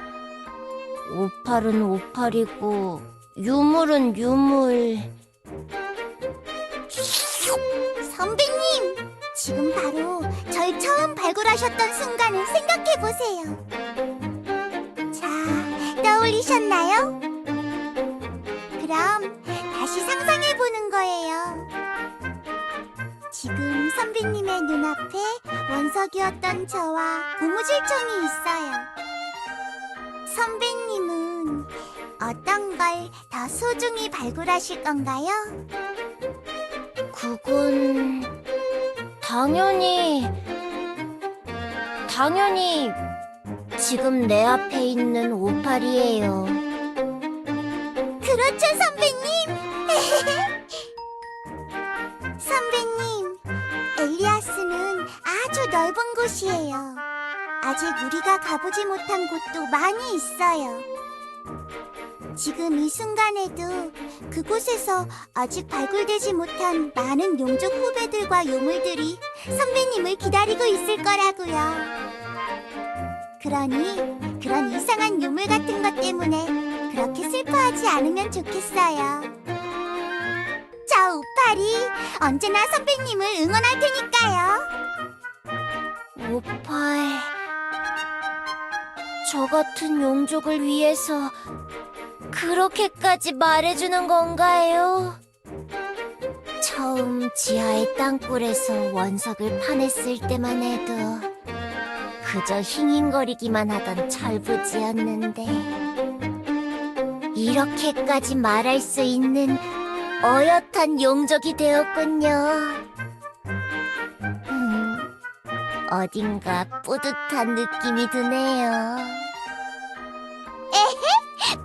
오팔은 오팔이고 유물은 유물. 선배님, 지금 바로 절 처음 발굴하셨던 순간을 생각해보세요. 자, 떠올리셨나요? 그럼 다시 상상해보는 거예요. 지금 선배님의 눈앞에 원석이었던 저와 고무줄총이 있어요. 선배님은 어떤 걸 더 소중히 발굴하실 건가요? 그건 당연히 지금 내 앞에 있는 오팔이에요. 그렇죠, 선배님. 선배님, 엘리아스는 아주 넓은 곳이에요. 아직 우리가 가보지 못한 곳도 많이 있어요. 지금 이 순간에도 그곳에서 아직 발굴되지 못한 많은 용족 후배들과 유물들이 선배님을 기다리고 있을 거라고요. 그러니 그런 이상한 유물 같은 것 때문에 그렇게 슬퍼하지 않으면 좋겠어요. 저 우팔이 언제나 선배님을 응원할 테니까요. 오팔, 저 같은 용족을 위해서 그렇게까지 말해주는 건가요? 처음 지하의 땅굴에서 원석을 파냈을 때만 해도 그저 힝힝거리기만 하던 철부지였는데 이렇게까지 말할 수 있는 어엿한 용족이 되었군요. 어딘가 뿌듯한 느낌이 드네요.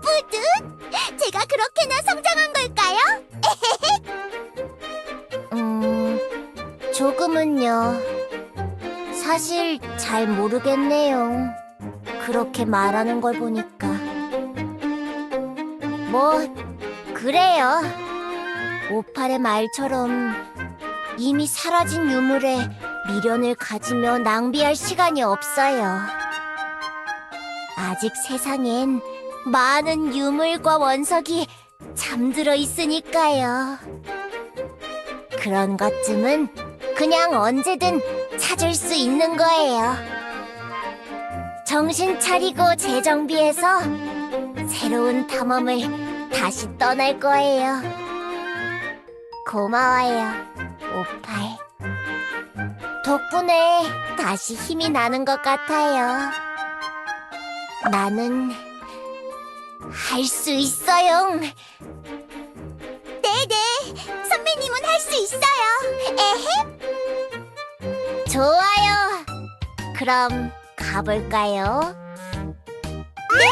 뿌듯? 제가 그렇게나 성장한 걸까요? 조금은요. 사실 잘 모르겠네요. 그렇게 말하는 걸 보니까. 뭐, 그래요. 오팔의 말처럼 이미 사라진 유물에 미련을 가지며 낭비할 시간이 없어요. 아직 세상엔 많은 유물과 원석이 잠들어 있으니까요. 그런 것쯤은 그냥 언제든 찾을 수 있는 거예요. 정신 차리고 재정비해서 새로운 탐험을 다시 떠날 거예요. 고마워요, 오팔. 덕분에 다시 힘이 나는 것 같아요. 나는 할 수 있어요. 네네, 선배님은 할 수 있어요. 에헤. 좋아요. 그럼 가볼까요? 네?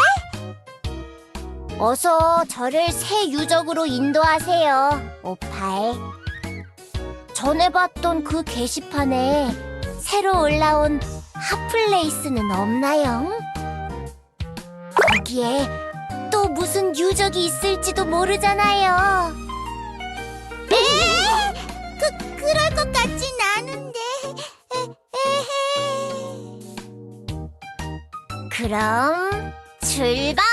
어서 저를 새 유적으로 인도하세요, 오팔. 전에 봤던 그 게시판에 새로 올라온 핫플레이스는 없나요? 거기에 또 무슨 유적이 있을지도 모르잖아요. 그럴 것 같진 않은데. 그럼 출발이에요.